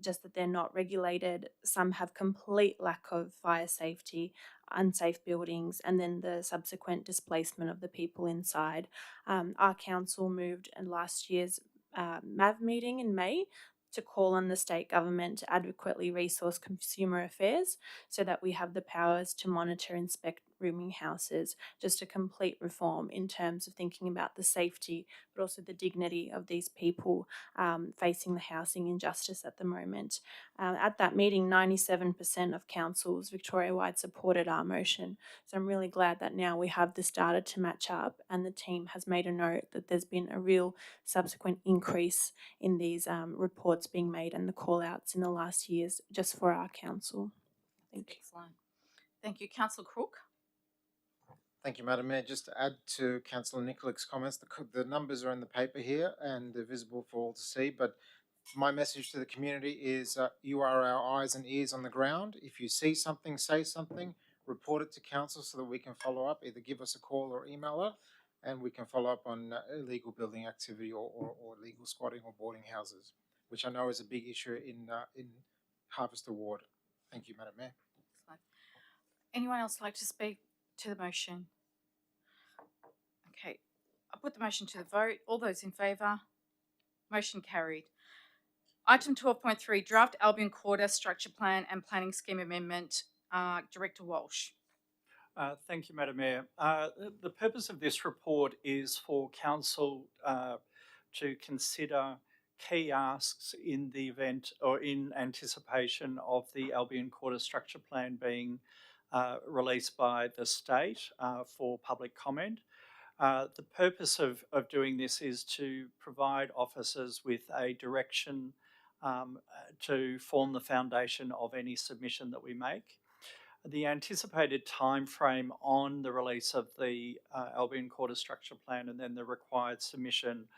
[SPEAKER 5] just that they're not regulated. Some have complete lack of fire safety, unsafe buildings, and then the subsequent displacement of the people inside. Our council moved in last year's MAV meeting in May to call on the state government to adequately resource consumer affairs so that we have the powers to monitor, inspect rooming houses, just a complete reform in terms of thinking about the safety, but also the dignity of these people facing the housing injustice at the moment. At that meeting, 97% of councils Victoria-wide supported our motion. So I'm really glad that now we have this data to match up, and the team has made a note that there's been a real subsequent increase in these reports being made and the call-outs in the last years just for our council. Thank you.
[SPEAKER 1] Excellent. Thank you. Councillor Crook.
[SPEAKER 9] Thank you, Madam Mayor. Just to add to Councillor Nicholik's comments, the numbers are in the paper here and they're visible for all to see, but my message to the community is you are our eyes and ears on the ground. If you see something, say something, report it to council so that we can follow up. Either give us a call or email her, and we can follow up on illegal building activity or illegal squatting or boarding houses, which I know is a big issue in Harvester Ward. Thank you, Madam Mayor.
[SPEAKER 1] Anyone else like to speak to the motion? Okay, I'll put the motion to the vote. All those in favour? Motion carried. Item 12.3, Draft Albion Quarter Structure Plan and Planning Scheme Amendment. Director Walsh.
[SPEAKER 11] Thank you, Madam Mayor. The purpose of this report is for Council to consider key asks in the event or in anticipation of the Albion Quarter Structure Plan being released by the state for public comment. The purpose of doing this is to provide officers with a direction to form the foundation of any submission that we make. The anticipated timeframe on the release of the Albion Quarter Structure Plan and then the required submission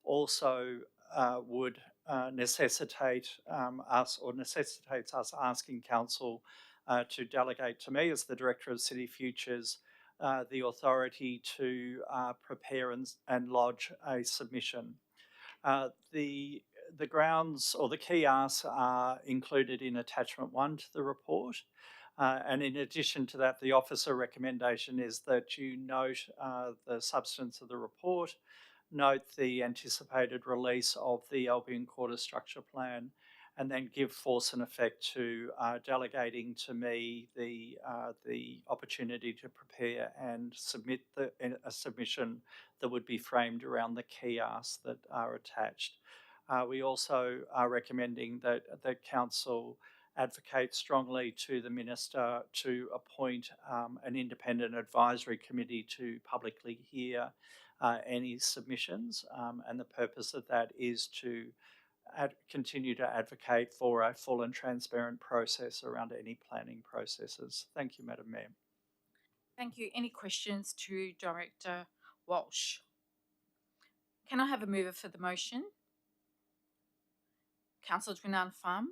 [SPEAKER 11] also would necessitates us asking Council to delegate to me as the Director of City Futures the authority to prepare and lodge a submission. The grounds or the key asks are included in attachment 1 to the report. And in addition to that, the officer recommendation is that you note the substance of the report, note the anticipated release of the Albion Quarter Structure Plan, and then give force and effect to delegating to me the opportunity to prepare and submit a submission that would be framed around the key asks that are attached. We also are recommending that Council advocate strongly to the Minister to appoint an independent advisory committee to publicly hear any submissions, and the purpose of that is to continue to advocate for a full and transparent process around any planning processes. Thank you, Madam Mayor.
[SPEAKER 1] Thank you. Any questions to Director Walsh? Can I have a mover for the motion? Councillor Drinan Pham.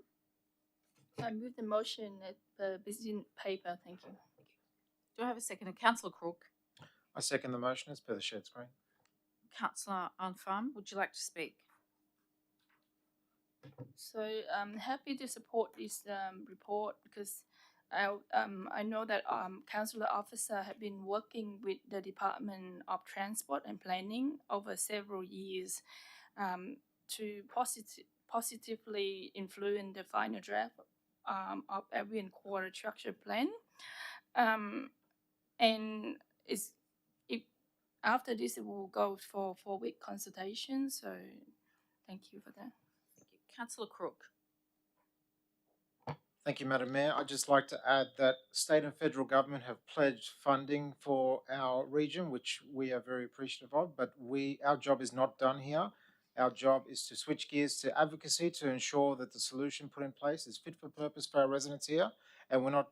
[SPEAKER 8] I move the motion at the business paper. Thank you.
[SPEAKER 1] Do I have a second? Councillor Crook.
[SPEAKER 9] I second the motion as per the shared screen.
[SPEAKER 1] Councillor Pham, would you like to speak?
[SPEAKER 8] So I'm happy to support this report because I know that councillor officer have been working with the Department of Transport and Planning over several years to positively influence the final draft of Albion Quarter Structure Plan. And after this, it will go for 4-week consultation. So thank you for that.
[SPEAKER 1] Councillor Crook.
[SPEAKER 9] Thank you, Madam Mayor. I'd just like to add that state and federal government have pledged funding for our region, which we are very appreciative of, but our job is not done here. Our job is to switch gears to advocacy to ensure that the solution put in place is fit for purpose for our residents here, and we're not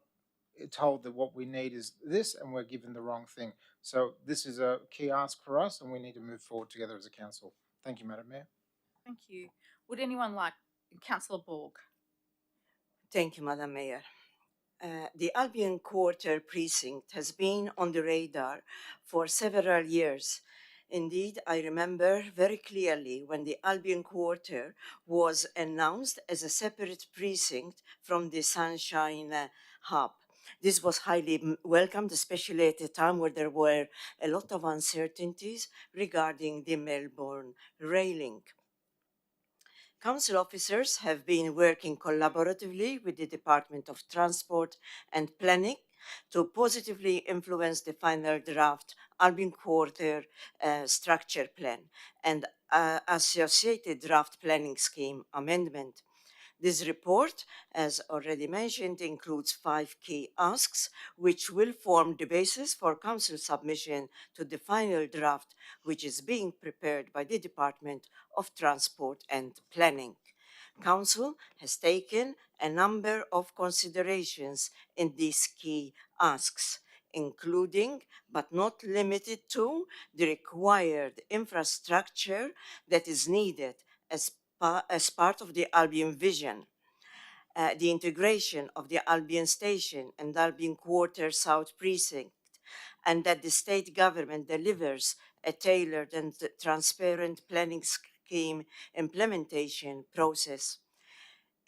[SPEAKER 9] told that what we need is this and we're given the wrong thing. So this is a key ask for us and we need to move forward together as a council. Thank you, Madam Mayor.
[SPEAKER 1] Thank you. Would anyone like Councillor Borg?
[SPEAKER 2] Thank you, Madam Mayor. The Albion Quarter Precinct has been on the radar for several years. Indeed, I remember very clearly when the Albion Quarter was announced as a separate precinct from the Sunshine Hub. This was highly welcomed, especially at a time where there were a lot of uncertainties regarding the Melbourne rail link. Council officers have been working collaboratively with the Department of Transport and Planning to positively influence the final draft Albion Quarter structure plan and associated draft planning scheme amendment. This report, as already mentioned, includes 5 key asks, which will form the basis for Council submission to the final draft, which is being prepared by the Department of Transport and Planning. Council has taken a number of considerations in these key asks, including but not limited to the required infrastructure that is needed as part of the Albion vision, the integration of the Albion Station and Albion Quarter South Precinct, and that the state government delivers a tailored and transparent planning scheme implementation process.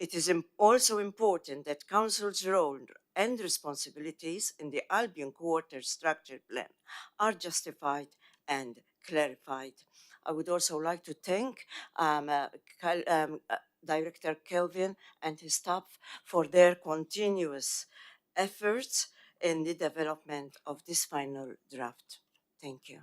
[SPEAKER 2] It is also important that Council's role and responsibilities in the Albion Quarter Structure Plan are justified and clarified. I would also like to thank Director Kelvin and his staff for their continuous efforts in the development of this final draft. Thank you.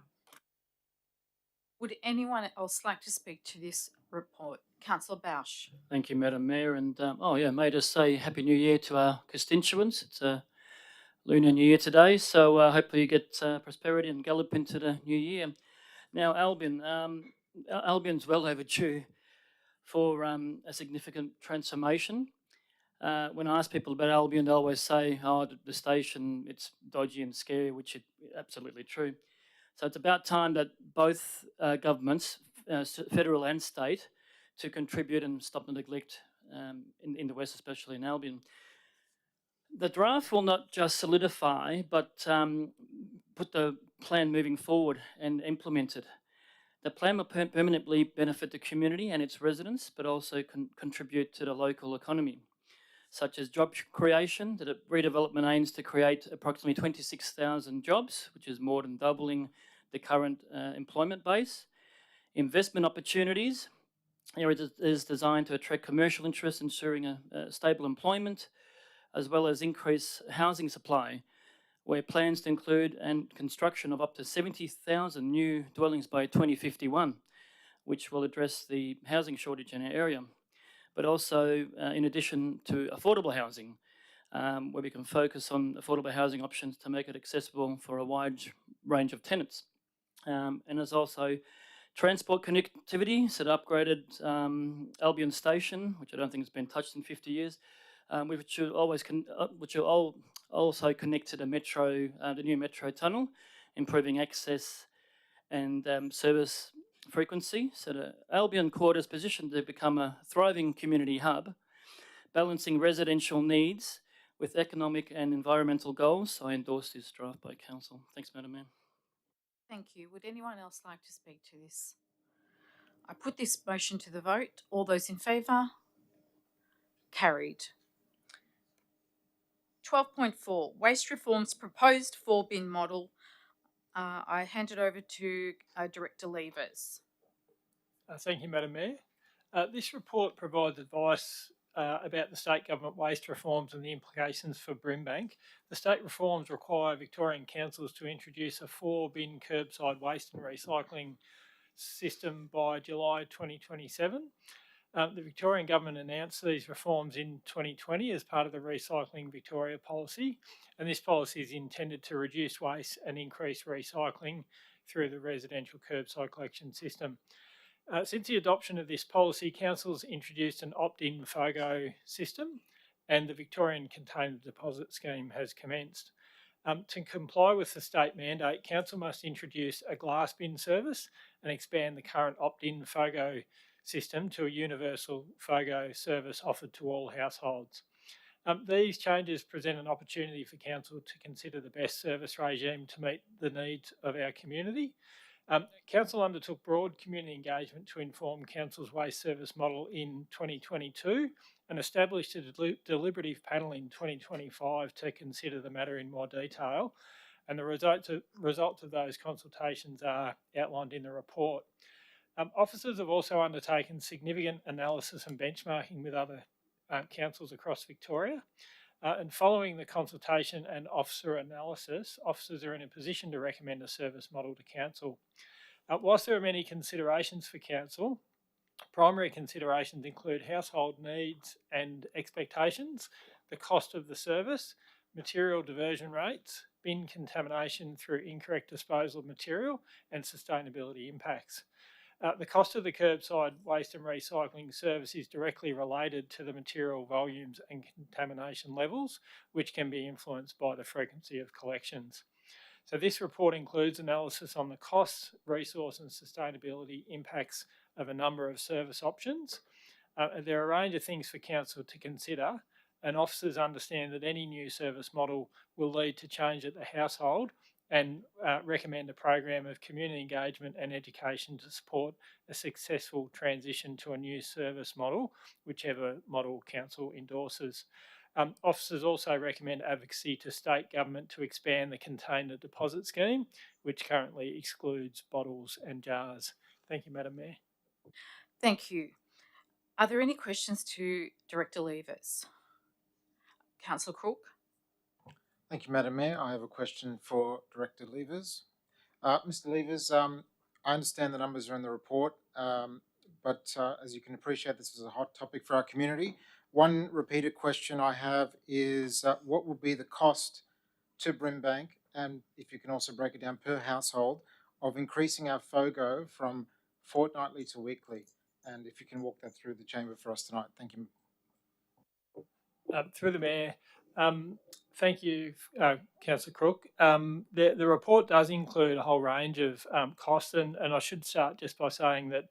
[SPEAKER 1] Would anyone else like to speak to this report? Councillor Bausch.
[SPEAKER 7] Thank you, Madam Mayor. And may I just say Happy New Year to our constituents. It's a Lunar New Year today, so hopefully you get prosperity and gallop into the new year. Now, Albion's well overdue for a significant transformation. When I ask people about Albion, they always say, "Oh, the station, it's dodgy and scary," which is absolutely true. So it's about time that both governments, federal and state, to contribute and stop the neglect in the West, especially in Albion. The draft will not just solidify, but put the plan moving forward and implement it. The plan will permanently benefit the community and its residents, but also contribute to the local economy, such as job creation. The redevelopment aims to create approximately 26,000 jobs, which is more than doubling the current employment base. Investment opportunities. It is designed to attract commercial interest, ensuring a stable employment, as well as increase housing supply, where plans to include and construction of up to 70,000 new dwellings by 2051, which will address the housing shortage in our area. But also, in addition to affordable housing, where we can focus on affordable housing options to make it accessible for a wide range of tenants. And there's also transport connectivity, so the upgraded Albion Station, which I don't think has been touched in 50 years, which will also connect to the metro, the new metro tunnel, improving access and service frequency. So the Albion Quarter is positioned to become a thriving community hub, balancing residential needs with economic and environmental goals. I endorse this draft by Council. Thanks, Madam Mayor.
[SPEAKER 1] Thank you. Would anyone else like to speak to this? I put this motion to the vote. All those in favour? Carried. 12.4, Waste Reform's proposed 4-bin model. I hand it over to Director Levers.
[SPEAKER 12] Thank you, Madam Mayor. This report provides advice about the state government waste reforms and the implications for Brimbank. The state reforms require Victorian councils to introduce a 4-bin curbside waste and recycling system by July 2027. The Victorian government announced these reforms in 2020 as part of the Recycling Victoria policy, and this policy is intended to reduce waste and increase recycling through the residential curbside collection system. Since the adoption of this policy, councils introduced an opt-in FOGO system, and the Victorian Container Deposit Scheme has commenced. To comply with the state mandate, council must introduce a glass bin service and expand the current opt-in FOGO system to a universal FOGO service offered to all households. These changes present an opportunity for council to consider the best service regime to meet the needs of our community. Council undertook broad community engagement to inform council's waste service model in 2022 and established a deliberative panel in 2025 to consider the matter in more detail. And the results of those consultations are outlined in the report. Officers have also undertaken significant analysis and benchmarking with other councils across Victoria. And following the consultation and officer analysis, officers are in a position to recommend a service model to council. Whilst there are many considerations for council, primary considerations include household needs and expectations, the cost of the service, material diversion rates, bin contamination through incorrect disposal of material, and sustainability impacts. The cost of the curbside waste and recycling service is directly related to the material volumes and contamination levels, which can be influenced by the frequency of collections. So this report includes analysis on the costs, resource and sustainability impacts of a number of service options. There are a range of things for council to consider, and officers understand that any new service model will lead to change at the household and recommend a program of community engagement and education to support a successful transition to a new service model, whichever model council endorses. Officers also recommend advocacy to state government to expand the container deposit scheme, which currently excludes bottles and jars. Thank you, Madam Mayor.
[SPEAKER 1] Thank you. Are there any questions to Director Levers? Councillor Crook?
[SPEAKER 9] Thank you, Madam Mayor. I have a question for Director Levers. Mr. Levers, I understand the numbers are in the report, but as you can appreciate, this is a hot topic for our community. One repeated question I have is what will be the cost to Brimbank, and if you can also break it down per household, of increasing our FOGO from fortnightly to weekly? And if you can walk that through the chamber for us tonight. Thank you.
[SPEAKER 12] Through the Mayor, thank you, Councillor Crook. The report does include a whole range of costs, and I should start just by saying that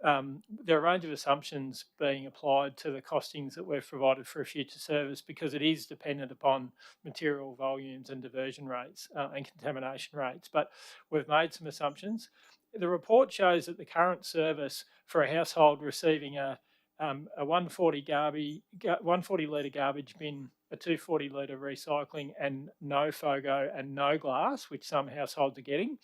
[SPEAKER 12] there are a range of assumptions being applied to the costings that we've provided for a future service because it is dependent upon material volumes and diversion rates and contamination rates. But we've made some assumptions. The report shows that the current service for a household receiving a 140 litre garbage bin, a 240 litre recycling, and no FOGO and no glass, which some households are getting,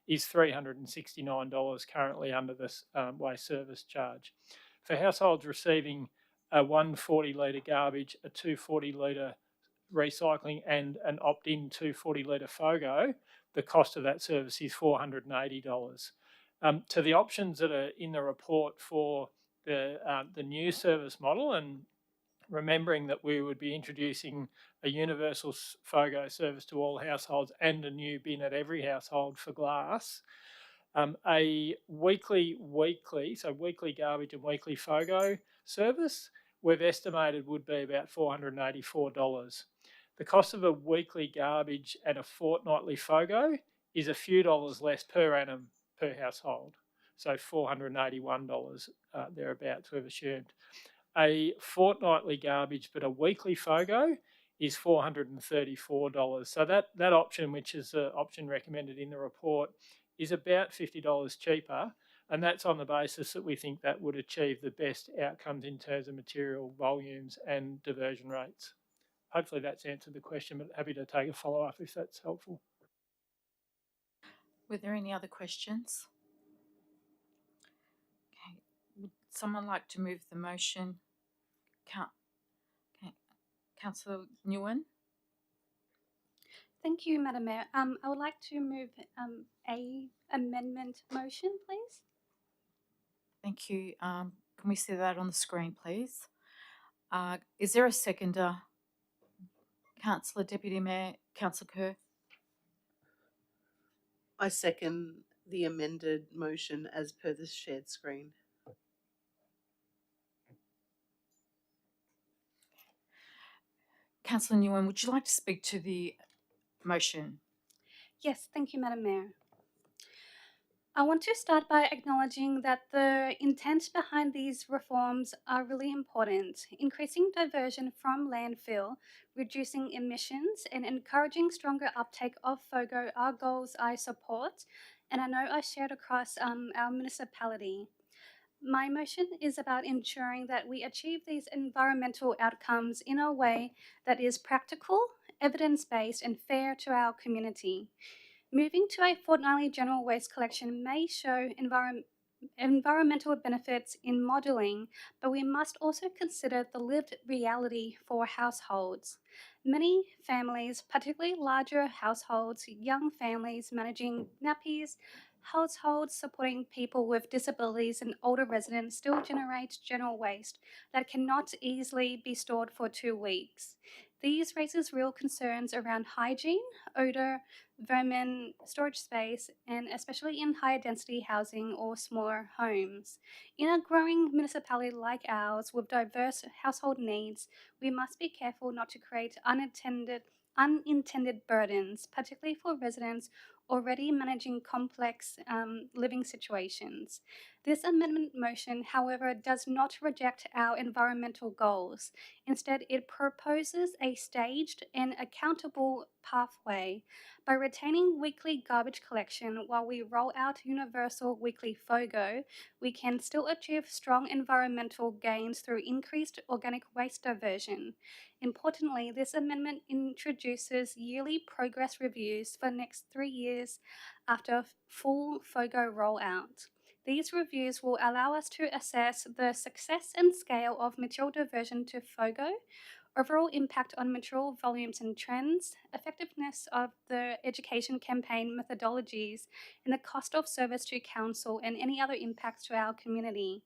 [SPEAKER 12] is $369 currently under this waste service charge. For households receiving a 140 litre garbage, a 240 litre recycling, and an opt-in 240 litre FOGO, the cost of that service is $480. To the options that are in the report for the new service model, and remembering that we would be introducing a universal FOGO service to all households and a new bin at every household for glass, a weekly garbage and weekly FOGO service we've estimated would be about $484. The cost of a weekly garbage and a fortnightly FOGO is a few dollars less per annum per household. So $481 thereabouts we've assumed. A fortnightly garbage but a weekly FOGO is $434. So that option, which is the option recommended in the report, is about $50 cheaper, and that's on the basis that we think that would achieve the best outcomes in terms of material volumes and diversion rates. Hopefully that's answered the question, but happy to take a follow-up if that's helpful.
[SPEAKER 1] Were there any other questions? Okay. Would someone like to move the motion? Okay. Councillor Nguyen?
[SPEAKER 13] Thank you, Madam Mayor. I would like to move a amendment motion, please.
[SPEAKER 1] Thank you. Can we see that on the screen, please? Is there a seconder? Councillor Deputy Mayor, Councillor Kerr?
[SPEAKER 4] I second the amended motion as per the shared screen.
[SPEAKER 1] Councillor Nguyen, would you like to speak to the motion?
[SPEAKER 13] Yes, thank you, Madam Mayor. I want to start by acknowledging that the intent behind these reforms are really important. Increasing diversion from landfill, reducing emissions, and encouraging stronger uptake of FOGO are goals I support, and I know are shared across our municipality. My motion is about ensuring that we achieve these environmental outcomes in a way that is practical, evidence-based, and fair to our community. Moving to a fortnightly general waste collection may show environmental benefits in modelling, but we must also consider the lived reality for households. Many families, particularly larger households, young families managing nappies, households supporting people with disabilities, and older residents still generate general waste that cannot easily be stored for 2 weeks. These raises real concerns around hygiene, odour, vermin, storage space, and especially in higher density housing or smaller homes. In a growing municipality like ours with diverse household needs, we must be careful not to create unintended burdens, particularly for residents already managing complex living situations. This amendment motion, however, does not reject our environmental goals. Instead, it proposes a staged and accountable pathway by retaining weekly garbage collection while we roll out universal weekly FOGO. We can still achieve strong environmental gains through increased organic waste diversion. Importantly, this amendment introduces yearly progress reviews for the next 3 years after full FOGO rollout. These reviews will allow us to assess the success and scale of material diversion to FOGO, overall impact on material volumes and trends, effectiveness of the education campaign methodologies, and the cost of service to council and any other impacts to our community.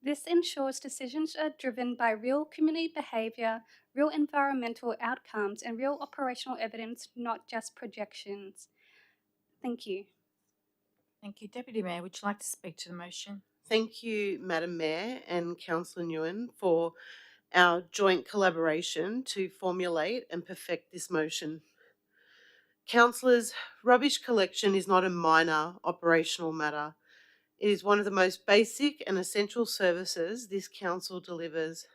[SPEAKER 13] This ensures decisions are driven by real community behaviour, real environmental outcomes, and real operational evidence, not just projections. Thank you.
[SPEAKER 1] Thank you. Deputy Mayor, would you like to speak to the motion?
[SPEAKER 4] Thank you, Madam Mayor and Councillor Nguyen, for our joint collaboration to formulate and perfect this motion. Councillors, rubbish collection is not a minor operational matter. It is one of the most basic and essential services this council delivers.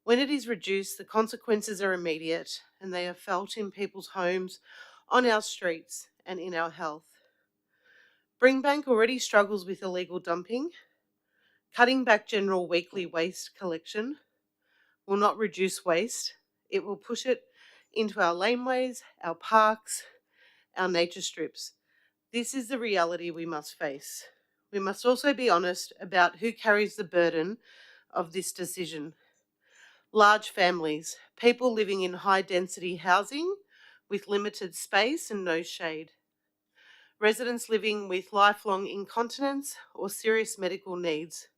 [SPEAKER 4] When it is reduced, the consequences are immediate and they are felt in people's homes, on our streets, and in our health. Brimbank already struggles with illegal dumping. Cutting back general weekly waste collection will not reduce waste. It will push it into our laneways, our parks, our nature strips. This is the reality we must face. We must also be honest about who carries the burden of this decision. Large families, people living in high density housing with limited space and no shade. Residents living with lifelong incontinence or serious medical needs.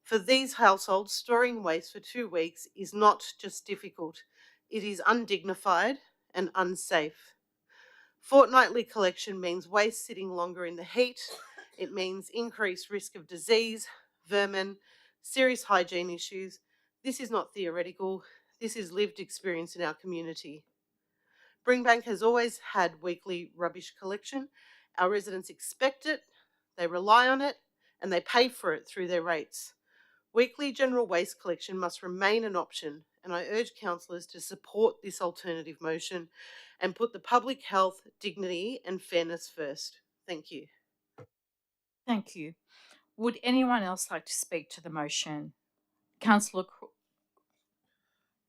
[SPEAKER 4] For these households, storing waste for 2 weeks is not just difficult, it is undignified and unsafe. Fortnightly collection means waste sitting longer in the heat. It means increased risk of disease, vermin, serious hygiene issues. This is not theoretical. This is lived experience in our community. Brimbank has always had weekly rubbish collection. Our residents expect it, they rely on it, and they pay for it through their rates. Weekly general waste collection must remain an option, and I urge councillors to support this alternative motion and put the public health, dignity and fairness first. Thank you.
[SPEAKER 1] Thank you. Would anyone else like to speak to the motion? Councillor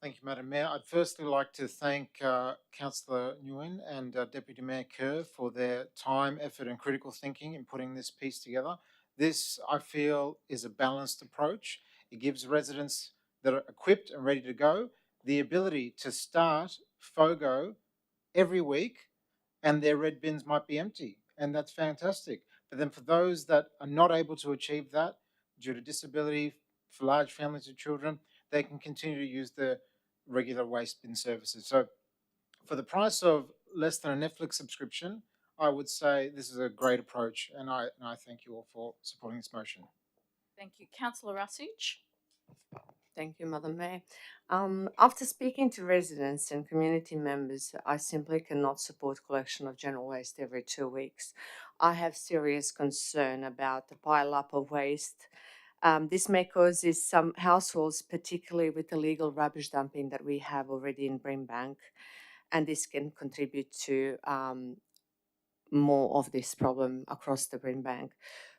[SPEAKER 9] Thank you, Madam Mayor. I'd firstly like to thank Councillor Nguyen and Deputy Mayor Kerr for their time, effort and critical thinking in putting this piece together. This, I feel, is a balanced approach. It gives residents that are equipped and ready to go the ability to start FOGO every week, and their red bins might be empty, and that's fantastic. But then for those that are not able to achieve that due to disability, for large families of children, they can continue to use the regular waste bin services. So for the price of less than a Netflix subscription, I would say this is a great approach, and I thank you all for supporting this motion.
[SPEAKER 1] Thank you. Councillor Rasuch?
[SPEAKER 6] Thank you, Madam Mayor. After speaking to residents and community members, I simply cannot support collection of general waste every 2 weeks. I have serious concern about the pile up of waste. This may cause some households, particularly with illegal rubbish dumping that we have already in Brimbank, and this can contribute to more of this problem across the Brimbank.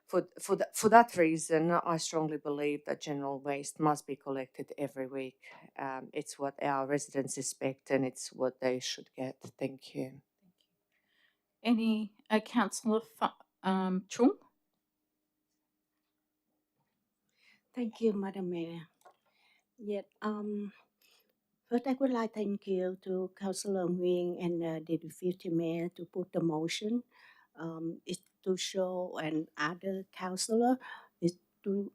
[SPEAKER 6] For that reason, I strongly believe that general waste must be collected every week. It's what our residents expect and it's what they should get. Thank you.
[SPEAKER 1] Any Councillor Chung?
[SPEAKER 3] Thank you, Madam Mayor. Yet, first I would like to thank you to Councillor Nguyen and the Deputy Mayor to put the motion. Is to show and other councillor is to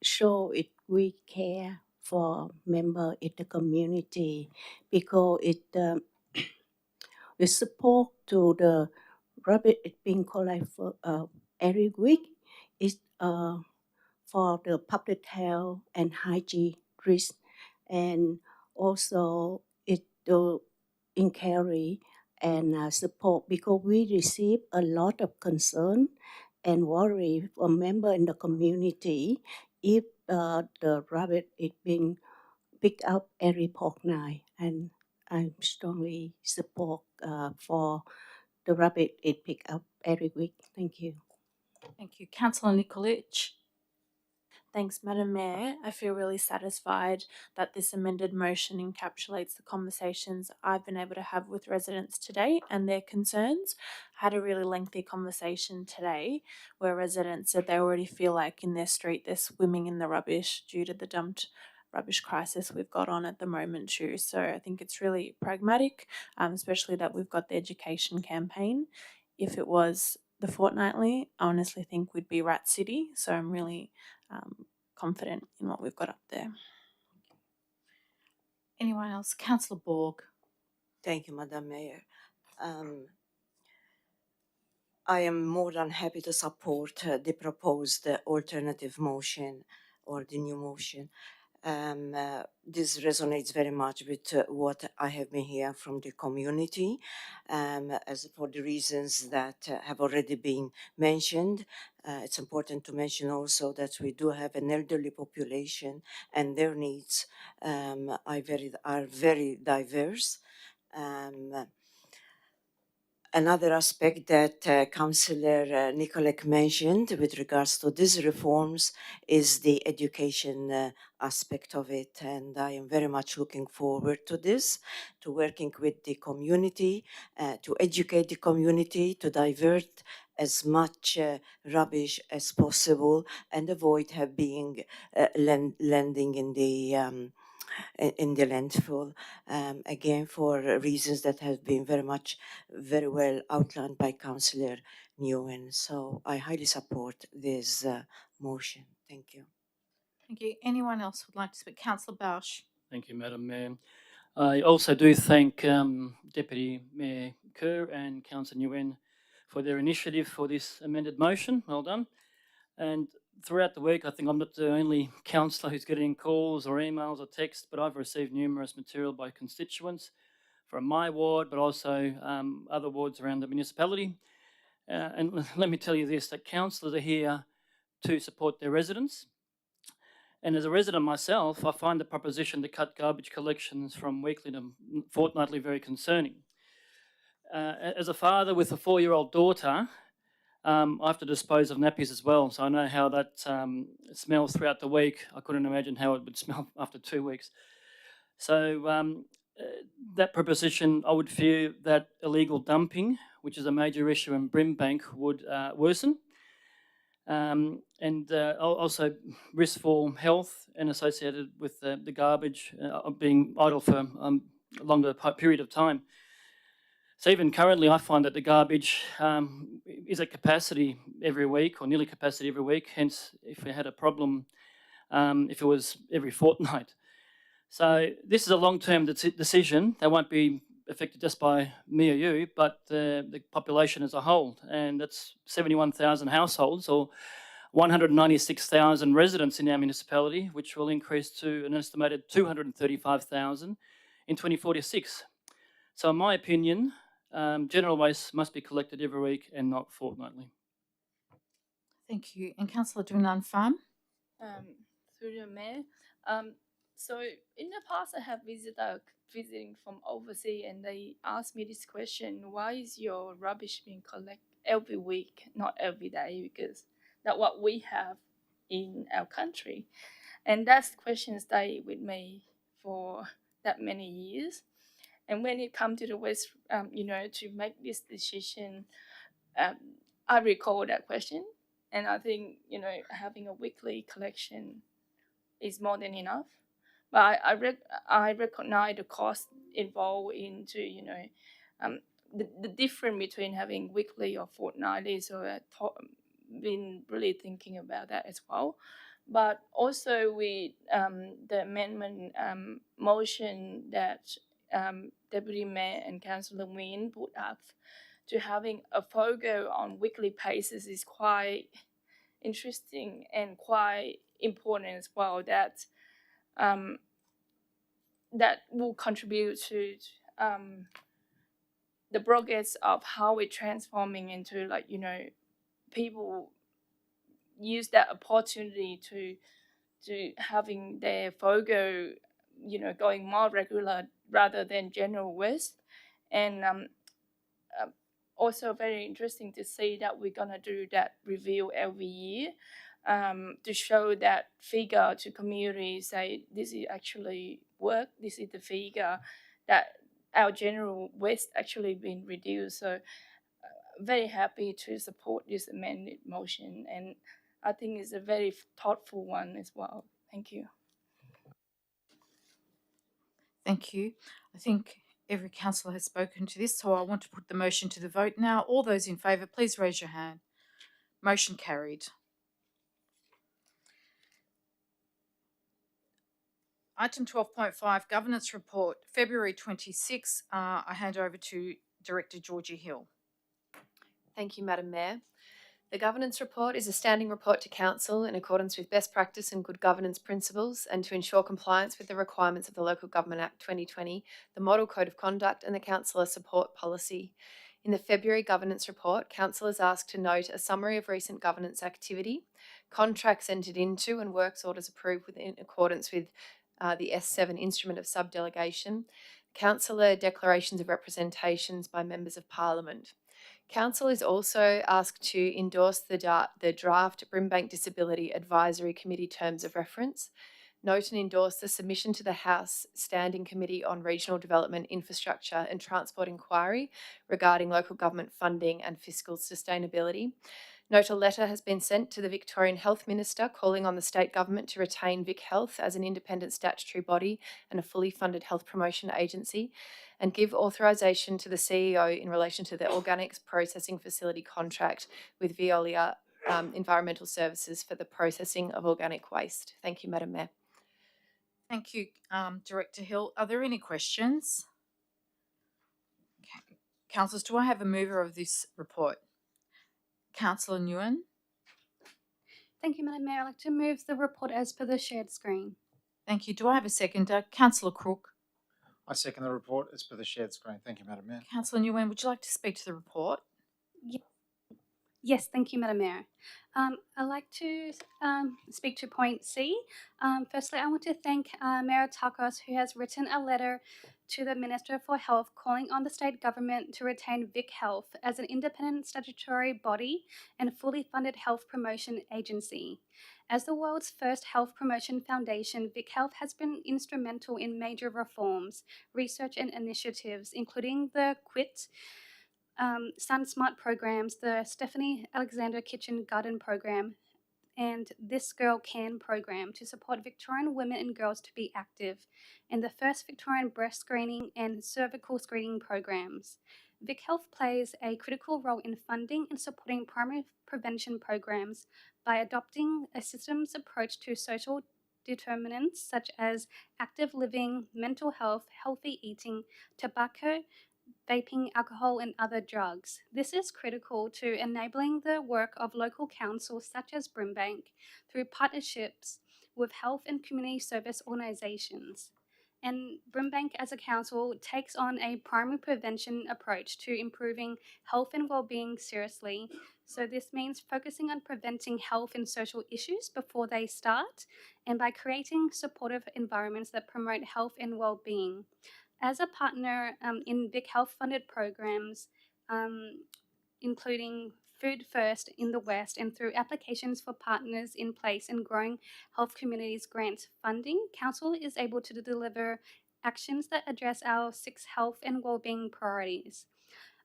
[SPEAKER 3] show it we care for member in the community because it support to the rabbit it being collected for every week is for the public health and hygiene risk, and also it to inquiry and support because we receive a lot of concern and worry from member in the community if the rabbit is being picked up every fortnight, and I strongly support for the rabbit is picked up every week. Thank you.
[SPEAKER 1] Thank you. Councillor Nikolic.
[SPEAKER 5] Thanks, Madam Mayor. I feel really satisfied that this amended motion encapsulates the conversations I've been able to have with residents today and their concerns. I had a really lengthy conversation today where residents said they already feel like in their street they're swimming in the rubbish due to the dumped rubbish crisis we've got on at the moment too. So I think it's really pragmatic, especially that we've got the education campaign. If it was the fortnightly, I honestly think we'd be Rat City. So I'm really confident in what we've got up there.
[SPEAKER 1] Anyone else? Councillor Borg.
[SPEAKER 2] Thank you, Madam Mayor. I am more than happy to support the proposed alternative motion or the new motion. This resonates very much with what I have been hearing from the community, as for the reasons that have already been mentioned. It's important to mention also that we do have an elderly population, and their needs are very diverse. Another aspect that Councillor Nicolek mentioned with regards to these reforms is the education aspect of it. And I am very much looking forward to this, to working with the community, to educate the community, to divert as much rubbish as possible and avoid being landing in the landfill, again for reasons that have been very well outlined by Councillor Nguyen. So I highly support this motion. Thank you.
[SPEAKER 1] Thank you. Anyone else would like to speak? Councillor Bausch.
[SPEAKER 7] Thank you, Madam Mayor. I also do thank Deputy Mayor Kerr and Councillor Nguyen for their initiative for this amended motion. Well done. And throughout the week, I think I'm not the only councillor who's getting calls or emails or texts, but I've received numerous material by constituents from my ward, but also other wards around the municipality. And let me tell you this, that councillors are here to support their residents. And as a resident myself, I find the proposition to cut garbage collections from weekly to fortnightly very concerning. As a father with a 4-year-old daughter, I have to dispose of nappies as well, so I know how that smells throughout the week. I couldn't imagine how it would smell after 2 weeks. So that proposition, I would fear that illegal dumping, which is a major issue in Brimbank, would worsen. And also risk for health and associated with the garbage being idle for a longer period of time. So even currently, I find that the garbage is at capacity every week or nearly capacity every week. Hence, if we had a problem, if it was every fortnight. So this is a long-term decision that won't be affected just by me or you, but the population as a whole. And that's 71,000 households or 196,000 residents in our municipality, which will increase to an estimated 235,000 in 2046. So in my opinion, general waste must be collected every week and not fortnightly.
[SPEAKER 1] Thank you. And Councillor Dunan Pham.
[SPEAKER 8] Through the mayor. So in the past, I have visiting from overseas, and they asked me this question: why is your rubbish being collected every week, not every day? Because that's what we have in our country, and that question stayed with me for that many years. And when it comes to the waste, to make this decision, I recall that question, and I think having a weekly collection is more than enough. But I recognize the cost involved into, the difference between having weekly or fortnightly. So been really thinking about that as well. But also with the amendment motion that Deputy Mayor and Councillor Nguyen put up, to having a FOGO on weekly basis is quite interesting and quite important as well. Um, that will contribute to the progress of how we're transforming into, like, people use that opportunity to having their FOGO, going more regular rather than general waste. And also very interesting to see that we're gonna do that review every year, to show that figure to community, say this is actually work, this is the figure that our general waste actually been reduced. So very happy to support this amended motion, and I think it's a very thoughtful one as well. Thank you.
[SPEAKER 1] Thank you. I think every councillor has spoken to this, so I want to put the motion to the vote now. All those in favour, please raise your hand. Motion carried. Item 12.5, Governance Report, February 26. I hand over to Director Georgie Hill.
[SPEAKER 14] Thank you, Madam Mayor. The Governance Report is a standing report to Council in accordance with best practice and good governance principles, and to ensure compliance with the requirements of the Local Government Act 2020, the Model Code of Conduct and the Councillor Support Policy. In the February Governance Report, Council is asked to note a summary of recent governance activity, contracts entered into and works orders approved in accordance with the S7 Instrument of Subdelegation, Councillor declarations of representations by Members of Parliament. Council is also asked to endorse the draft Brimbank Disability Advisory Committee Terms of Reference, note and endorse the submission to the House Standing Committee on Regional Development, Infrastructure and Transport inquiry regarding local government funding and fiscal sustainability. Note a letter has been sent to the Victorian Health Minister calling on the state government to retain Vic Health as an independent statutory body and a fully funded health promotion agency, and give authorisation to the CEO in relation to the organics processing facility contract with Veolia Environmental Services for the processing of organic waste. Thank you, Madam Mayor.
[SPEAKER 1] Thank you, Director Hill. Are there any questions? Okay. Councillors, do I have a mover of this report? Councillor Nguyen.
[SPEAKER 13] Thank you, Madam Mayor. I'd like to move the report as per the shared screen.
[SPEAKER 1] Thank you. Do I have a seconder? Councillor Crook.
[SPEAKER 9] I second the report as per the shared screen. Thank you, Madam Mayor.
[SPEAKER 1] Councillor Nguyen, would you like to speak to the report?
[SPEAKER 13] Yes, thank you, Madam Mayor. I'd like to speak to point C. Firstly, I want to thank Mayor Takos, who has written a letter to the Minister for Health calling on the state government to retain Vic Health as an independent statutory body and fully funded health promotion agency. As the world's first health promotion foundation, Vic Health has been instrumental in major reforms, research and initiatives, including the QUIT, Sun Smart programs, the Stephanie Alexander Kitchen Garden program, and This Girl Can program to support Victorian women and girls to be active, and the first Victorian breast screening and cervical screening programs. Vic Health plays a critical role in funding and supporting primary prevention programs by adopting a systems approach to social determinants such as active living, mental health, healthy eating, tobacco, vaping, alcohol, and other drugs. This is critical to enabling the work of local councils such as Brimbank through partnerships with health and community service organisations. And Brimbank as a council takes on a primary prevention approach to improving health and well-being seriously. So this means focusing on preventing health and social issues before they start, and by creating supportive environments that promote health and well-being. As a partner in Vic Health funded programs, including Food First in the West, and through applications for partners in place in growing health communities grant funding, Council is able to deliver actions that address our 6 health and wellbeing priorities.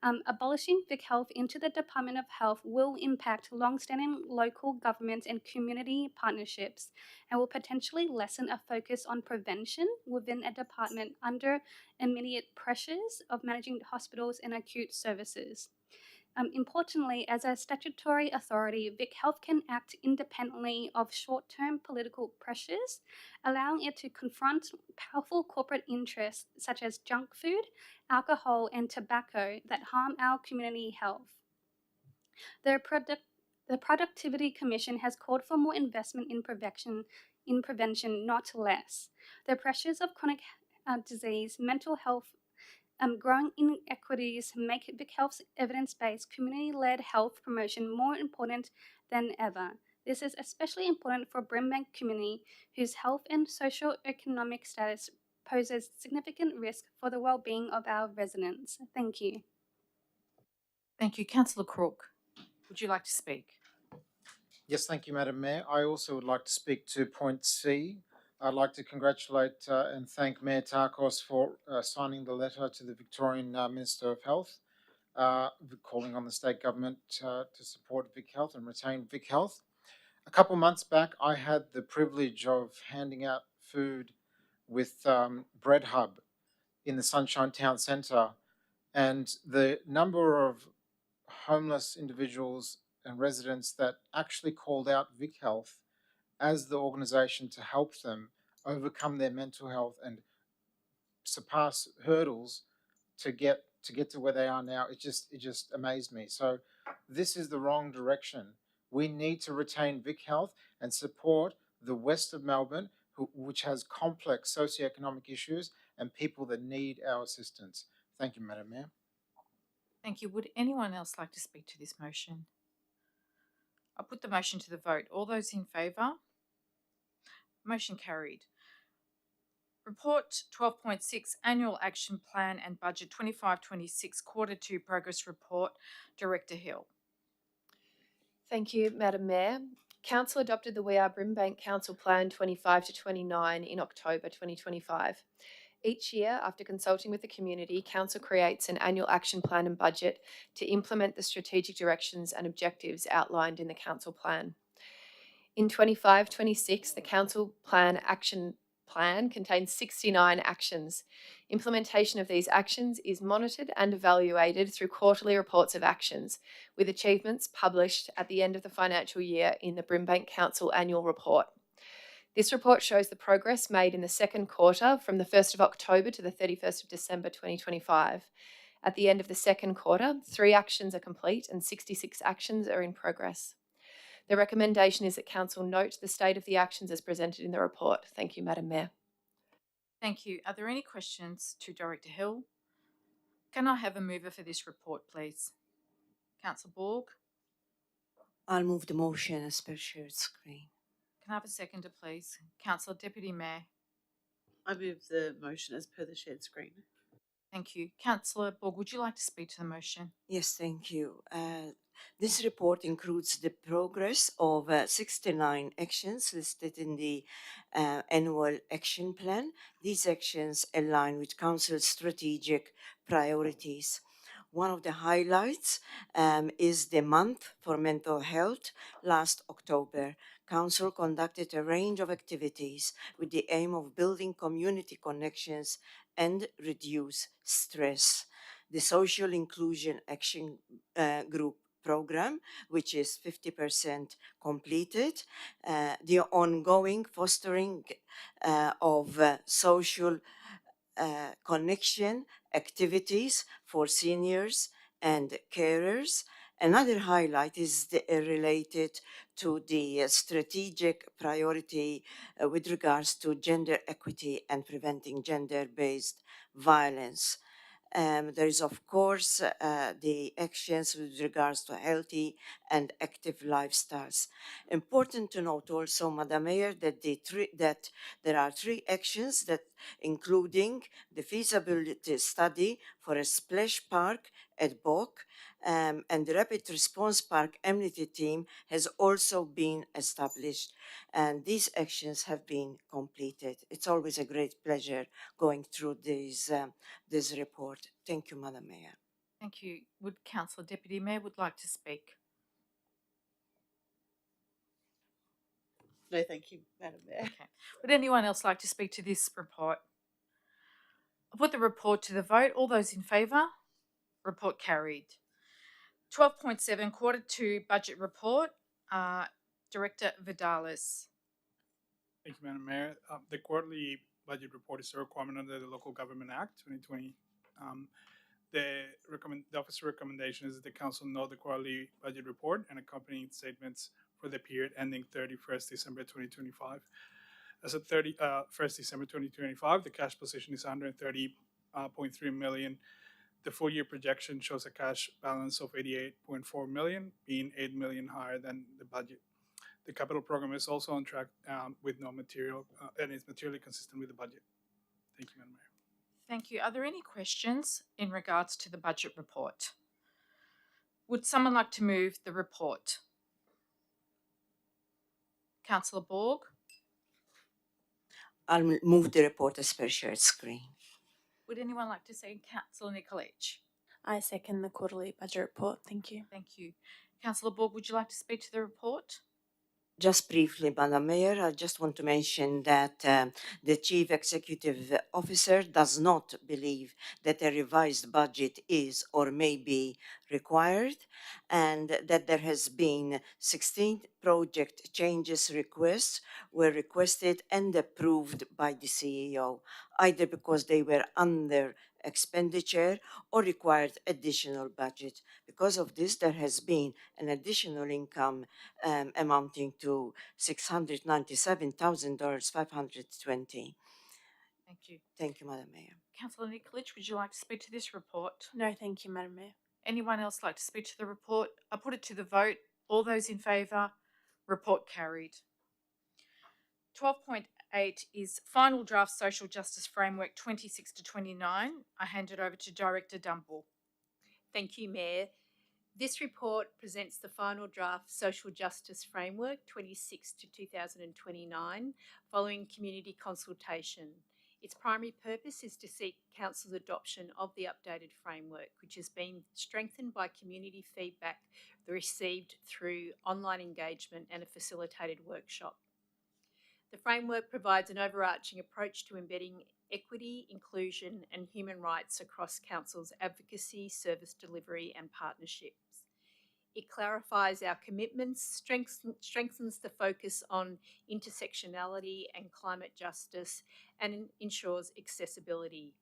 [SPEAKER 13] Abolishing Vic Health into the Department of Health will impact long-standing local government and community partnerships and will potentially lessen a focus on prevention within a department under immediate pressures of managing hospitals and acute services. Importantly, as a statutory authority, Vic Health can act independently of short term political pressures, allowing it to confront powerful corporate interests such as junk food, alcohol, and tobacco that harm our community health. The, the Productivity Commission has called for more investment in prevention, not less. The pressures of chronic disease, mental health, growing inequities make Vic Health's evidence-based, community-led health promotion more important than ever. This is especially important for Brimbank community, whose health and socio-economic status poses significant risk for the well-being of our residents. Thank you.
[SPEAKER 1] Thank you. Councillor Crook, would you like to speak?
[SPEAKER 9] Yes, thank you, Madam Mayor. I also would like to speak to point C. I'd like to congratulate and thank Mayor Tarkos for signing the letter to the Victorian Minister of Health, calling on the state government to support Vic Health and retain Vic Health. A couple months back, I had the privilege of handing out food with Bread Hub in the Sunshine Town Centre, and the number of homeless individuals and residents that actually called out Vic Health as the organisation to help them overcome their mental health and surpass hurdles to get to where they are now. It just amazed me. So this is the wrong direction. We need to retain Vic Health and support the west of Melbourne, which has complex socioeconomic issues and people that need our assistance. Thank you, Madam Mayor.
[SPEAKER 1] Thank you. Would anyone else like to speak to this motion? I'll put the motion to the vote. All those in favour? Motion carried. Report 12.6 Annual Action Plan and Budget 25-26 Quarter 2 Progress Report. Director Hill.
[SPEAKER 14] Thank you, Madam Mayor. Council adopted the We Are Brimbank Council Plan 25 to 29 in October 2025. Each year, after consulting with the community, Council creates an annual action plan and budget to implement the strategic directions and objectives outlined in the Council Plan. In 25-26, the Council Action Plan contains 69 actions. Implementation of these actions is monitored and evaluated through quarterly reports of actions, with achievements published at the end of the financial year in the Brimbank Council Annual Report. This report shows the progress made in the second quarter from the 1st of October to the 31st of December 2025. At the end of the second quarter, 3 actions are complete and 66 actions are in progress. The recommendation is that Council note the state of the actions as presented in the report. Thank you, Madam Mayor.
[SPEAKER 1] Thank you. Are there any questions to Director Hill? Can I have a mover for this report, please? Councillor Borg.
[SPEAKER 2] I'll move the motion as per shared screen.
[SPEAKER 1] Can I have a seconder, please? Councillor Deputy Mayor.
[SPEAKER 4] I move the motion as per the shared screen.
[SPEAKER 1] Thank you. Councillor Borg, would you like to speak to the motion?
[SPEAKER 2] Yes, thank you. This report includes the progress of 69 actions listed in the annual action plan. These actions align with Council's strategic priorities. One of the highlights is the month for mental health. Last October, Council conducted a range of activities with the aim of building community connections and reduce stress. The Social Inclusion Action Group program, which is 50% completed, the ongoing fostering of social connection activities for seniors and carers. Another highlight is related to the strategic priority with regards to gender equity and preventing gender-based violence. There is, of course, the actions with regards to healthy and active lifestyles. Important to note also, Madam Mayor, that there are 3 actions that including the feasibility study for a splash park at Bok, and the Rapid Response Park Amenity Team has also been established, and these actions have been completed. It's always a great pleasure going through this report. Thank you, Madam Mayor.
[SPEAKER 1] Thank you. Would Councillor Deputy Mayor would like to speak?
[SPEAKER 4] No, thank you, Madam Mayor.
[SPEAKER 1] Okay. Would anyone else like to speak to this report? I'll put the report to the vote. All those in favour? Report carried. 12.7 Quarter 2 Budget Report. Director Vidalis.
[SPEAKER 15] Thank you, Madam Mayor. The quarterly budget report is a requirement under the Local Government Act 2020. The officer recommendation is that the council note the quarterly budget report and accompanying statements for the period ending 31st December 2025. As of 1st December 2025, the cash position is 130.3 million. The full year projection shows a cash balance of 88.4 million, being 8 million higher than the budget. The capital program is also on track with no material and is materially consistent with the budget. Thank you, Madam Mayor.
[SPEAKER 1] Thank you. Are there any questions in regards to the budget report? Would someone like to move the report? Councillor Borg.
[SPEAKER 2] I'll move the report as per shared screen.
[SPEAKER 1] Would anyone like to say Councillor Nikolic?
[SPEAKER 5] I second the quarterly budget report. Thank you.
[SPEAKER 1] Thank you. Councillor Borg, would you like to speak to the report?
[SPEAKER 2] Just briefly, Madam Mayor, I just want to mention that the Chief Executive Officer does not believe that a revised budget is or may be required, and that there has been 16 project changes requests were requested and approved by the CEO, either because they were under expenditure or required additional budget. Because of this, there has been an additional income amounting to $697,520.
[SPEAKER 1] Thank you.
[SPEAKER 2] Thank you, Madam Mayor.
[SPEAKER 1] Councillor Nikolic, would you like to speak to this report?
[SPEAKER 5] No, thank you, Madam Mayor.
[SPEAKER 1] Anyone else like to speak to the report? I put it to the vote. All those in favour? Report carried. 12.8 is Final Draft Social Justice Framework 26 to 29. I hand it over to Director Dumble.
[SPEAKER 16] Thank you, Mayor. This report presents the final draft Social Justice Framework 26 to 2029 following community consultation. Its primary purpose is to seek Council's adoption of the updated framework, which has been strengthened by community feedback received through online engagement and a facilitated workshop. The framework provides an overarching approach to embedding equity, inclusion, and human rights across Council's advocacy, service delivery, and partnerships. It clarifies our commitments, strengthens the focus on intersectionality and climate justice, and ensures accessibility.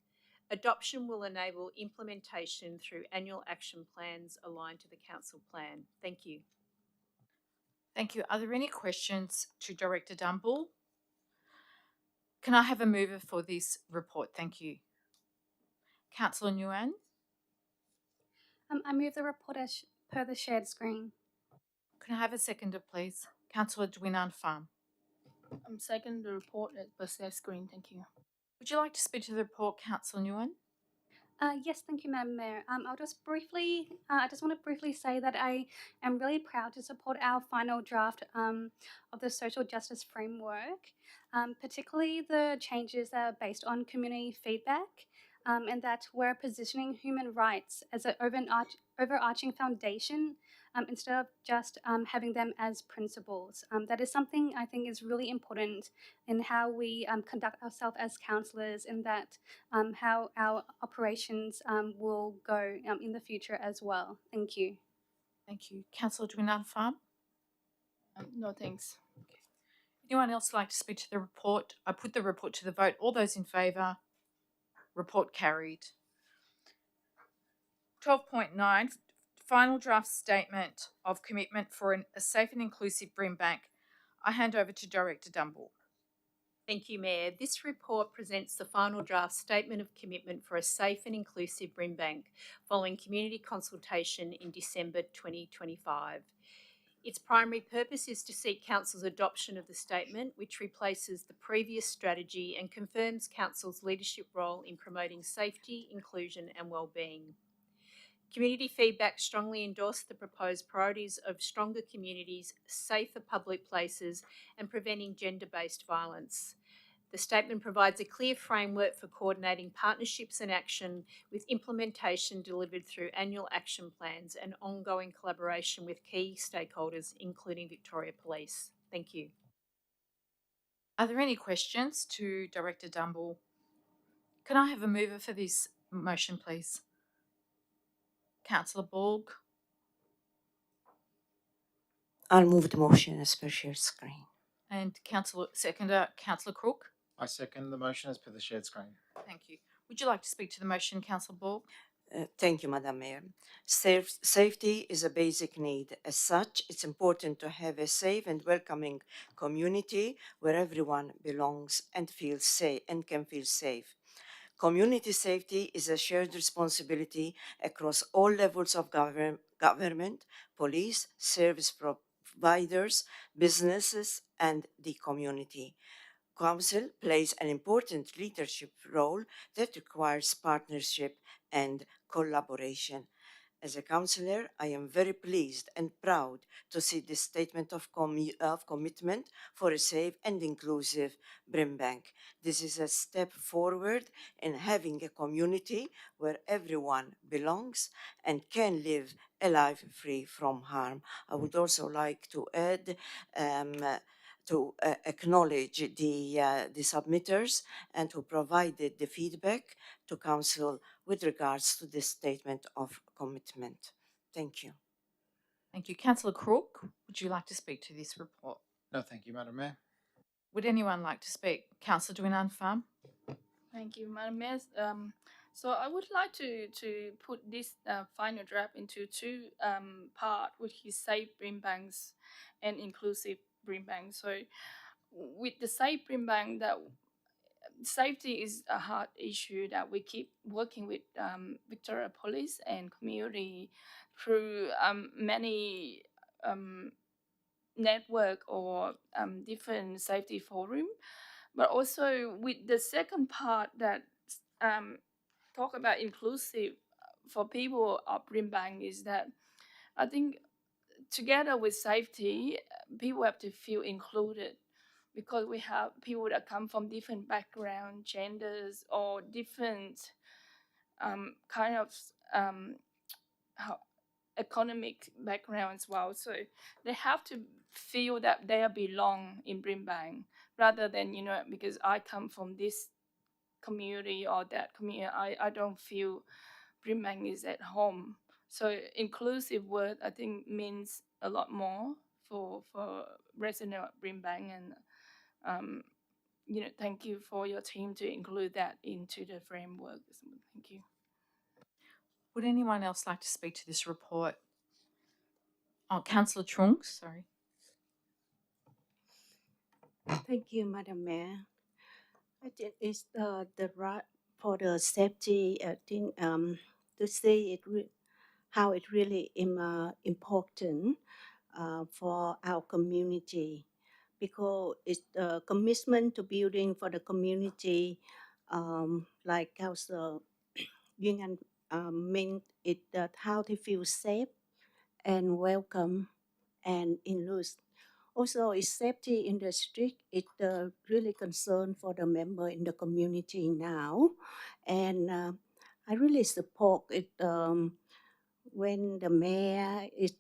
[SPEAKER 16] Adoption will enable implementation through annual action plans aligned to the Council plan. Thank you.
[SPEAKER 1] Thank you. Are there any questions to Director Dumble? Can I have a mover for this report? Thank you. Councillor Nguyen.
[SPEAKER 13] I move the report as per the shared screen.
[SPEAKER 1] Can I have a seconder, please? Councillor Dwinan Pham.
[SPEAKER 8] Second the report at per share screen. Thank you.
[SPEAKER 1] Would you like to speak to the report, Councillor Nguyen?
[SPEAKER 13] Yes, thank you, Madam Mayor. I just want to briefly say that I am really proud to support our final draft of the social justice framework, particularly the changes that are based on community feedback, and that we're positioning human rights as an overarching foundation instead of just having them as principles. That is something I think is really important in how we conduct ourselves as councillors, and that how our operations will go in the future as well. Thank you.
[SPEAKER 1] Thank you. Councillor Dwinan Pham.
[SPEAKER 8] No thanks.
[SPEAKER 1] Okay. Anyone else like to speak to the report? I put the report to the vote. All those in favour? Report carried. 12.9 Final Draft Statement of Commitment for a Safe and Inclusive Brimbank. I hand over to Director Dumble.
[SPEAKER 16] Thank you, Mayor. This report presents the final draft statement of commitment for a safe and inclusive Brimbank following community consultation in December 2025. Its primary purpose is to seek Council's adoption of the statement, which replaces the previous strategy and confirms Council's leadership role in promoting safety, inclusion, and wellbeing. Community feedback strongly endorsed the proposed priorities of stronger communities, safer public places, and preventing gender-based violence. The statement provides a clear framework for coordinating partnerships and action, with implementation delivered through annual action plans and ongoing collaboration with key stakeholders, including Victoria Police. Thank you.
[SPEAKER 1] Are there any questions to Director Dumble? Can I have a mover for this motion, please? Councillor Borg.
[SPEAKER 2] I'll move the motion as per shared screen.
[SPEAKER 1] And Councillor Crook.
[SPEAKER 9] I second the motion as per the shared screen.
[SPEAKER 1] Thank you. Would you like to speak to the motion, Councillor Borg?
[SPEAKER 2] Thank you, Madam Mayor. Safety is a basic need. As such, it's important to have a safe and welcoming community where everyone belongs and feels safe and can feel safe. Community safety is a shared responsibility across all levels of government, police, service providers, businesses, and the community. Council plays an important leadership role that requires partnership and collaboration. As a councillor, I am very pleased and proud to see this statement of commitment for a safe and inclusive Brimbank. This is a step forward in having a community where everyone belongs and can live a life free from harm. I would also like to add to acknowledge the submitters and who provided the feedback to Council with regards to this statement of commitment. Thank you.
[SPEAKER 1] Thank you. Councillor Crook, would you like to speak to this report?
[SPEAKER 9] No, thank you, Madam Mayor.
[SPEAKER 1] Would anyone like to speak? Councillor Dwinan Farm.
[SPEAKER 8] Thank you, Madam Mayor. So I would like to put this final draft into two parts, which is safe Brimbanks and inclusive Brimbank. So with the safe Brimbank, that safety is a hard issue that we keep working with Victoria Police and community through many network or different safety forum, but also with the second part that talk about inclusive for people of Brimbank is that I think together with safety, people have to feel included because we have people that come from different background, genders, or different kind of economic background as well. So they have to feel that they belong in Brimbank rather than, because I come from this community or that community, I don't feel Brimbank is at home. So inclusive word, I think, means a lot more for resident of Brimbank, and thank you for your team to include that into the framework. Thank you.
[SPEAKER 1] Would anyone else like to speak to this report? Oh, Councillor Trunks, sorry.
[SPEAKER 3] Thank you, Madam Mayor. I think it's the right for the safety. I think to see how it really important for our community, because it's the commitment to building for the community, like Councillor Yuen meant it that how they feel safe and welcome and inclusive. Also, it's safety in the street. It's really concern for the member in the community now, and I really support it when the mayor is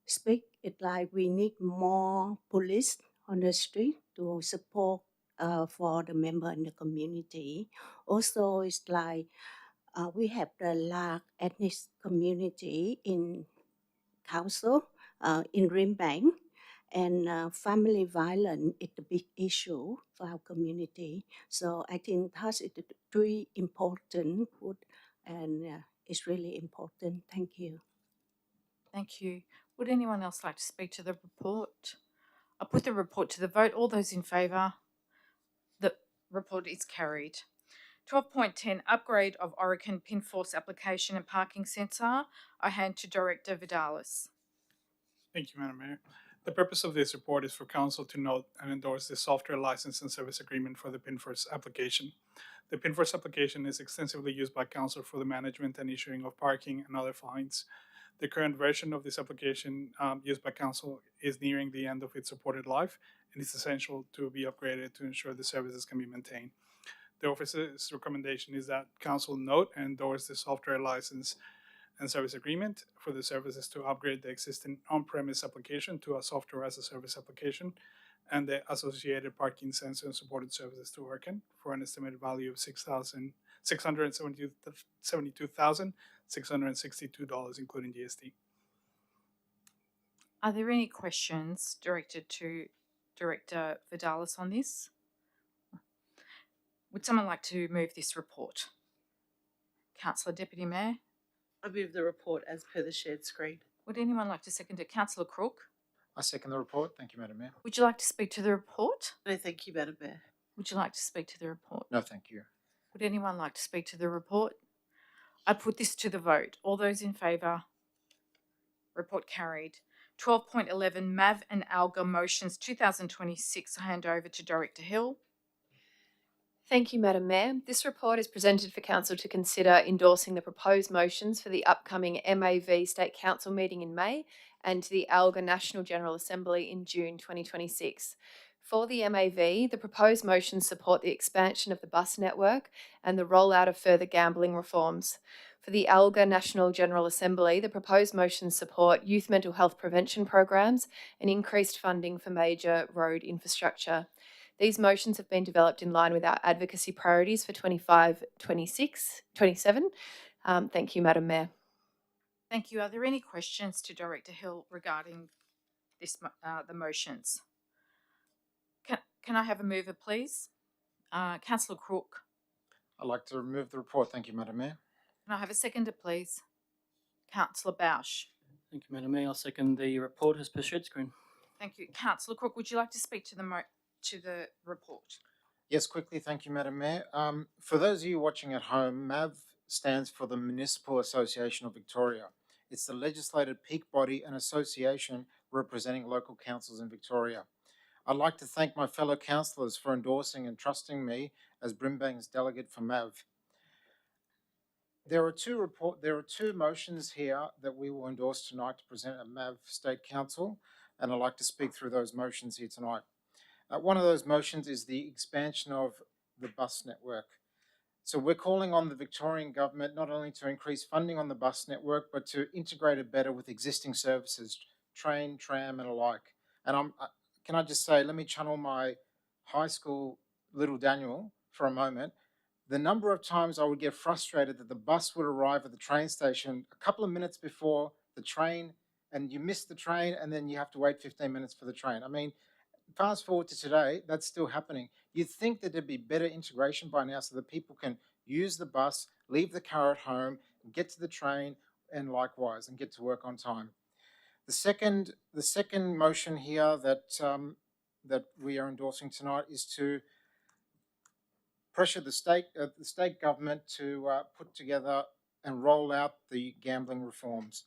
[SPEAKER 3] speak. It like we need more police on the street to support for the member in the community. Also, it's like we have the large ethnic community in council in Brimbank, and family violence is a big issue for our community. So I think that is three important, and it's really important. Thank you.
[SPEAKER 1] Thank you. Would anyone else like to speak to the report? I'll put the report to the vote. All those in favour? The report is carried. 12.10, upgrade of Orican Pinforce application and parking sensor. I hand to Director Vidalis.
[SPEAKER 15] Thank you, Madam Mayor. The purpose of this report is for Council to note and endorse the software license and service agreement for the PinFirst application. The PinFirst application is extensively used by Council for the management and issuing of parking and other fines. The current version of this application used by Council is nearing the end of its supported life, and it's essential to be upgraded to ensure the services can be maintained. The office's recommendation is that Council note and endorse the software license and service agreement for the services to upgrade the existing on-premise application to a software as a service application and the associated parking sensor and supported services to Orkin for an estimated value of $672,662, including GST.
[SPEAKER 1] Are there any questions directed to Director Vidalis on this? Would someone like to move this report? Councillor Deputy Mayor?
[SPEAKER 4] I move the report as per the shared screen.
[SPEAKER 1] Would anyone like to second it? Councillor Crook?
[SPEAKER 9] I second the report. Thank you, Madam Mayor.
[SPEAKER 1] Would you like to speak to the report?
[SPEAKER 4] No, thank you, Madam Mayor.
[SPEAKER 1] Would you like to speak to the report?
[SPEAKER 9] No, thank you.
[SPEAKER 1] Would anyone like to speak to the report? I put this to the vote. All those in favour? Report carried. 12.11 MAV and ALGA motions 2026. I hand over to Director Hill.
[SPEAKER 14] Thank you, Madam Mayor. This report is presented for Council to consider endorsing the proposed motions for the upcoming MAV State Council meeting in May and the ALGA National General Assembly in June 2026. For the MAV, the proposed motions support the expansion of the bus network and the rollout of further gambling reforms. For the ALGA National General Assembly, the proposed motions support youth mental health prevention programs and increased funding for major road infrastructure. These motions have been developed in line with our advocacy priorities for 25-26-27. Thank you, Madam Mayor.
[SPEAKER 1] Thank you. Are there any questions to Director Hill regarding this, the motions? Can I have a mover, please? Councillor Crook.
[SPEAKER 9] I'd like to remove the report. Thank you, Madam Mayor.
[SPEAKER 1] Can I have a seconder, please? Councillor Bausch.
[SPEAKER 7] Thank you, Madam Mayor. I'll second the report as per shared screen.
[SPEAKER 1] Thank you. Councillor Crook, would you like to speak to the report?
[SPEAKER 9] Yes, quickly. Thank you, Madam Mayor. For those of you watching at home, MAV stands for the Municipal Association of Victoria. It's the legislated peak body and association representing local councils in Victoria. I'd like to thank my fellow councillors for endorsing and trusting me as Brimbank's delegate for MAV. There are two motions here that we will endorse tonight to present at MAV State Council, and I'd like to speak through those motions here tonight. One of those motions is the expansion of the bus network. So we're calling on the Victorian government not only to increase funding on the bus network, but to integrate it better with existing services, train, tram, and alike. And can I just say, let me channel my high school little Daniel for a moment. The number of times I would get frustrated that the bus would arrive at the train station a couple of minutes before the train, and you miss the train, and then you have to wait 15 minutes for the train. I mean, fast forward to today, that's still happening. You'd think that there'd be better integration by now so that people can use the bus, leave the car at home, get to the train, and likewise, and get to work on time. The second motion here that we are endorsing tonight is to pressure the state government to put together and roll out the gambling reforms.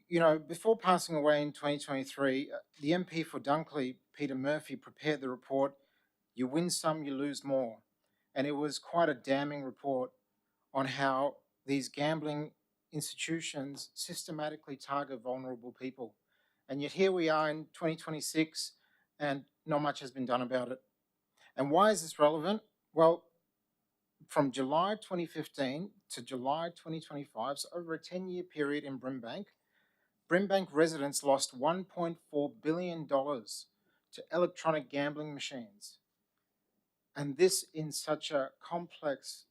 [SPEAKER 9] You know, before passing away in 2023, the MP for Dunkley, Peter Murphy, prepared the report, You Win Some, You Lose More. And it was quite a damning report on how these gambling institutions systematically target vulnerable people. And yet here we are in 2026 and not much has been done about it. And why is this relevant? Well, from July 2015 to July 2025, so over a 10-year period in Brimbank residents lost $1.4 billion to electronic gambling machines. And this in such a complex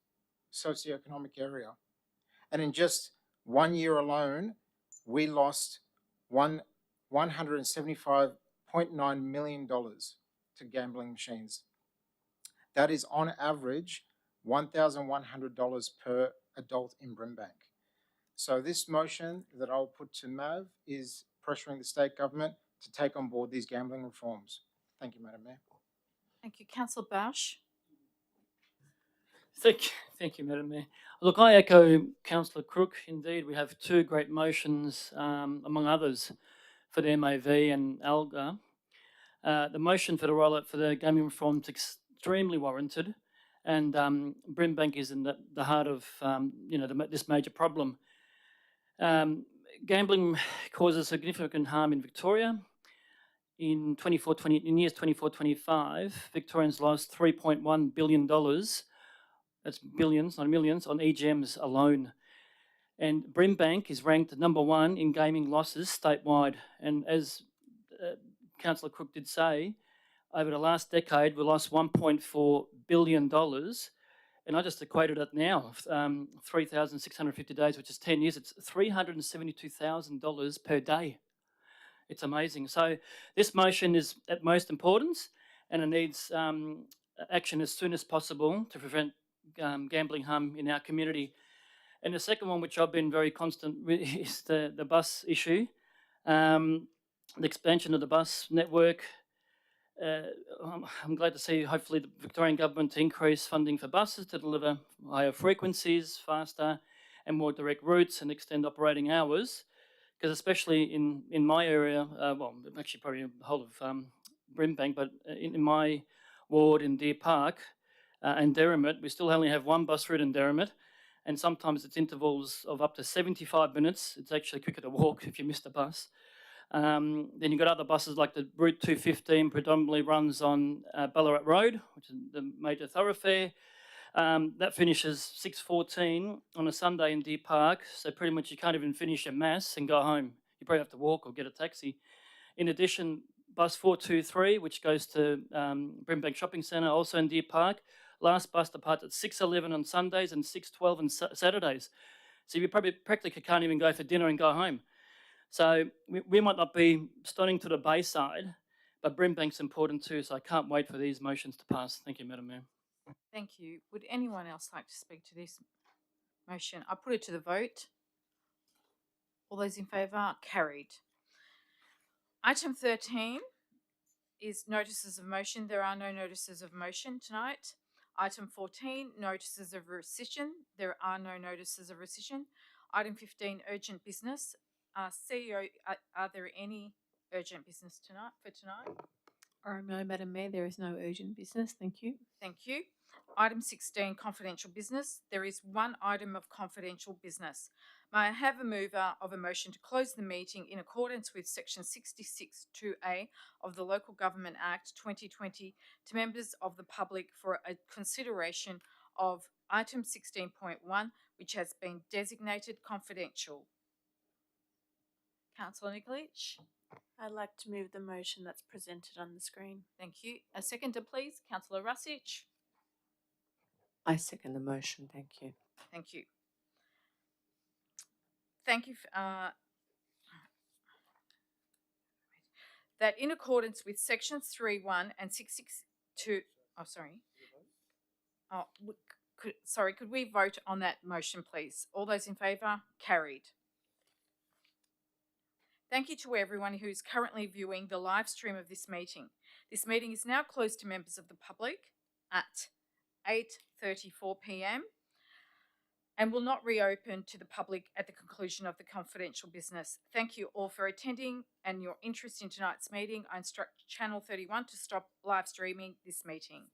[SPEAKER 9] socioeconomic area. And in just 1 year alone, we lost $175.9 million to gambling machines. That is on average $1,100 per adult in Brimbank. So this motion that I'll put to MAV is pressuring the state government to take on board these gambling reforms. Thank you, Madam Mayor.
[SPEAKER 1] Thank you. Councillor Bausch.
[SPEAKER 7] Thank you, Madam Mayor. Look, I echo Councillor Crook. Indeed, we have two great motions, among others, for the MAV and ALGA. The motion for the rollout for the gaming reform is extremely warranted, and Brimbank is in the heart of this major problem. Gambling causes significant harm in Victoria. in years 24-25, Victorians lost $3.1 billion. That's billions, not millions, on EGMs alone. And Brimbank is ranked number 1 in gaming losses statewide. And as Councillor Cook did say, over the last decade, we lost $1.4 billion. And I just equated it now, 3,650 days, which is 10 years. It's $372,000 per day. It's amazing. So this motion is at most importance, and it needs action as soon as possible to prevent gambling harm in our community. And the second one, which I've been very constant with, is the bus issue. The expansion of the bus network. I'm glad to see, hopefully, the Victorian government to increase funding for buses to deliver higher frequencies, faster and more direct routes, and extend operating hours. Because especially in my area, well, actually probably the whole of Brimbank, but in my ward in Deer Park and Derrimut, we still only have one bus route in Derrimut, and sometimes it's intervals of up to 75 minutes. It's actually quicker to walk if you miss the bus. Then you've got other buses like the Route 215 predominantly runs on Ballarat Road, which is the major thoroughfare. That finishes 6:14 on a Sunday in Deer Park, so pretty much you can't even finish your mass and go home. You probably have to walk or get a taxi. In addition, bus 423, which goes to Brimbank Shopping Centre, also in Deer Park, last bus departs at 6:11 on Sundays and 6:12 on Saturdays. So you probably practically can't even go for dinner and go home. So we might not be stunning to the Bayside, but Brimbank's important too, so I can't wait for these motions to pass. Thank you, Madam Mayor.
[SPEAKER 1] Thank you. Would anyone else like to speak to this motion? I put it to the vote. All those in favour? Carried. Item 13 is notices of motion. There are no notices of motion tonight. Item 14, notices of rescission. There are no notices of rescission. Item 15, urgent business. CEO, are there any urgent business for tonight?
[SPEAKER 5] No, Madam Mayor, there is no urgent business. Thank you.
[SPEAKER 1] Thank you. Item 16, confidential business. There is one item of confidential business. May I have a mover of a motion to close the meeting in accordance with Section 66(2)(a) of the Local Government Act 2020 to members of the public for a consideration of item 16.1, which has been designated confidential. Councillor Nikolic.
[SPEAKER 5] I'd like to move the motion that's presented on the screen.
[SPEAKER 1] Thank you. A seconder, please. Councillor Rusic.
[SPEAKER 6] I second the motion. Thank you.
[SPEAKER 1] Thank you. Thank you. That in accordance with sections 3(1) and 662. Oh, sorry. Oh, could we vote on that motion, please? All those in favour? Carried. Thank you to everyone who is currently viewing the live stream of this meeting. This meeting is now closed to members of the public at 8:34 p.m. and will not reopen to the public at the conclusion of the confidential business. Thank you all for attending and your interest in tonight's meeting. I instruct Channel 31 to stop live streaming this meeting.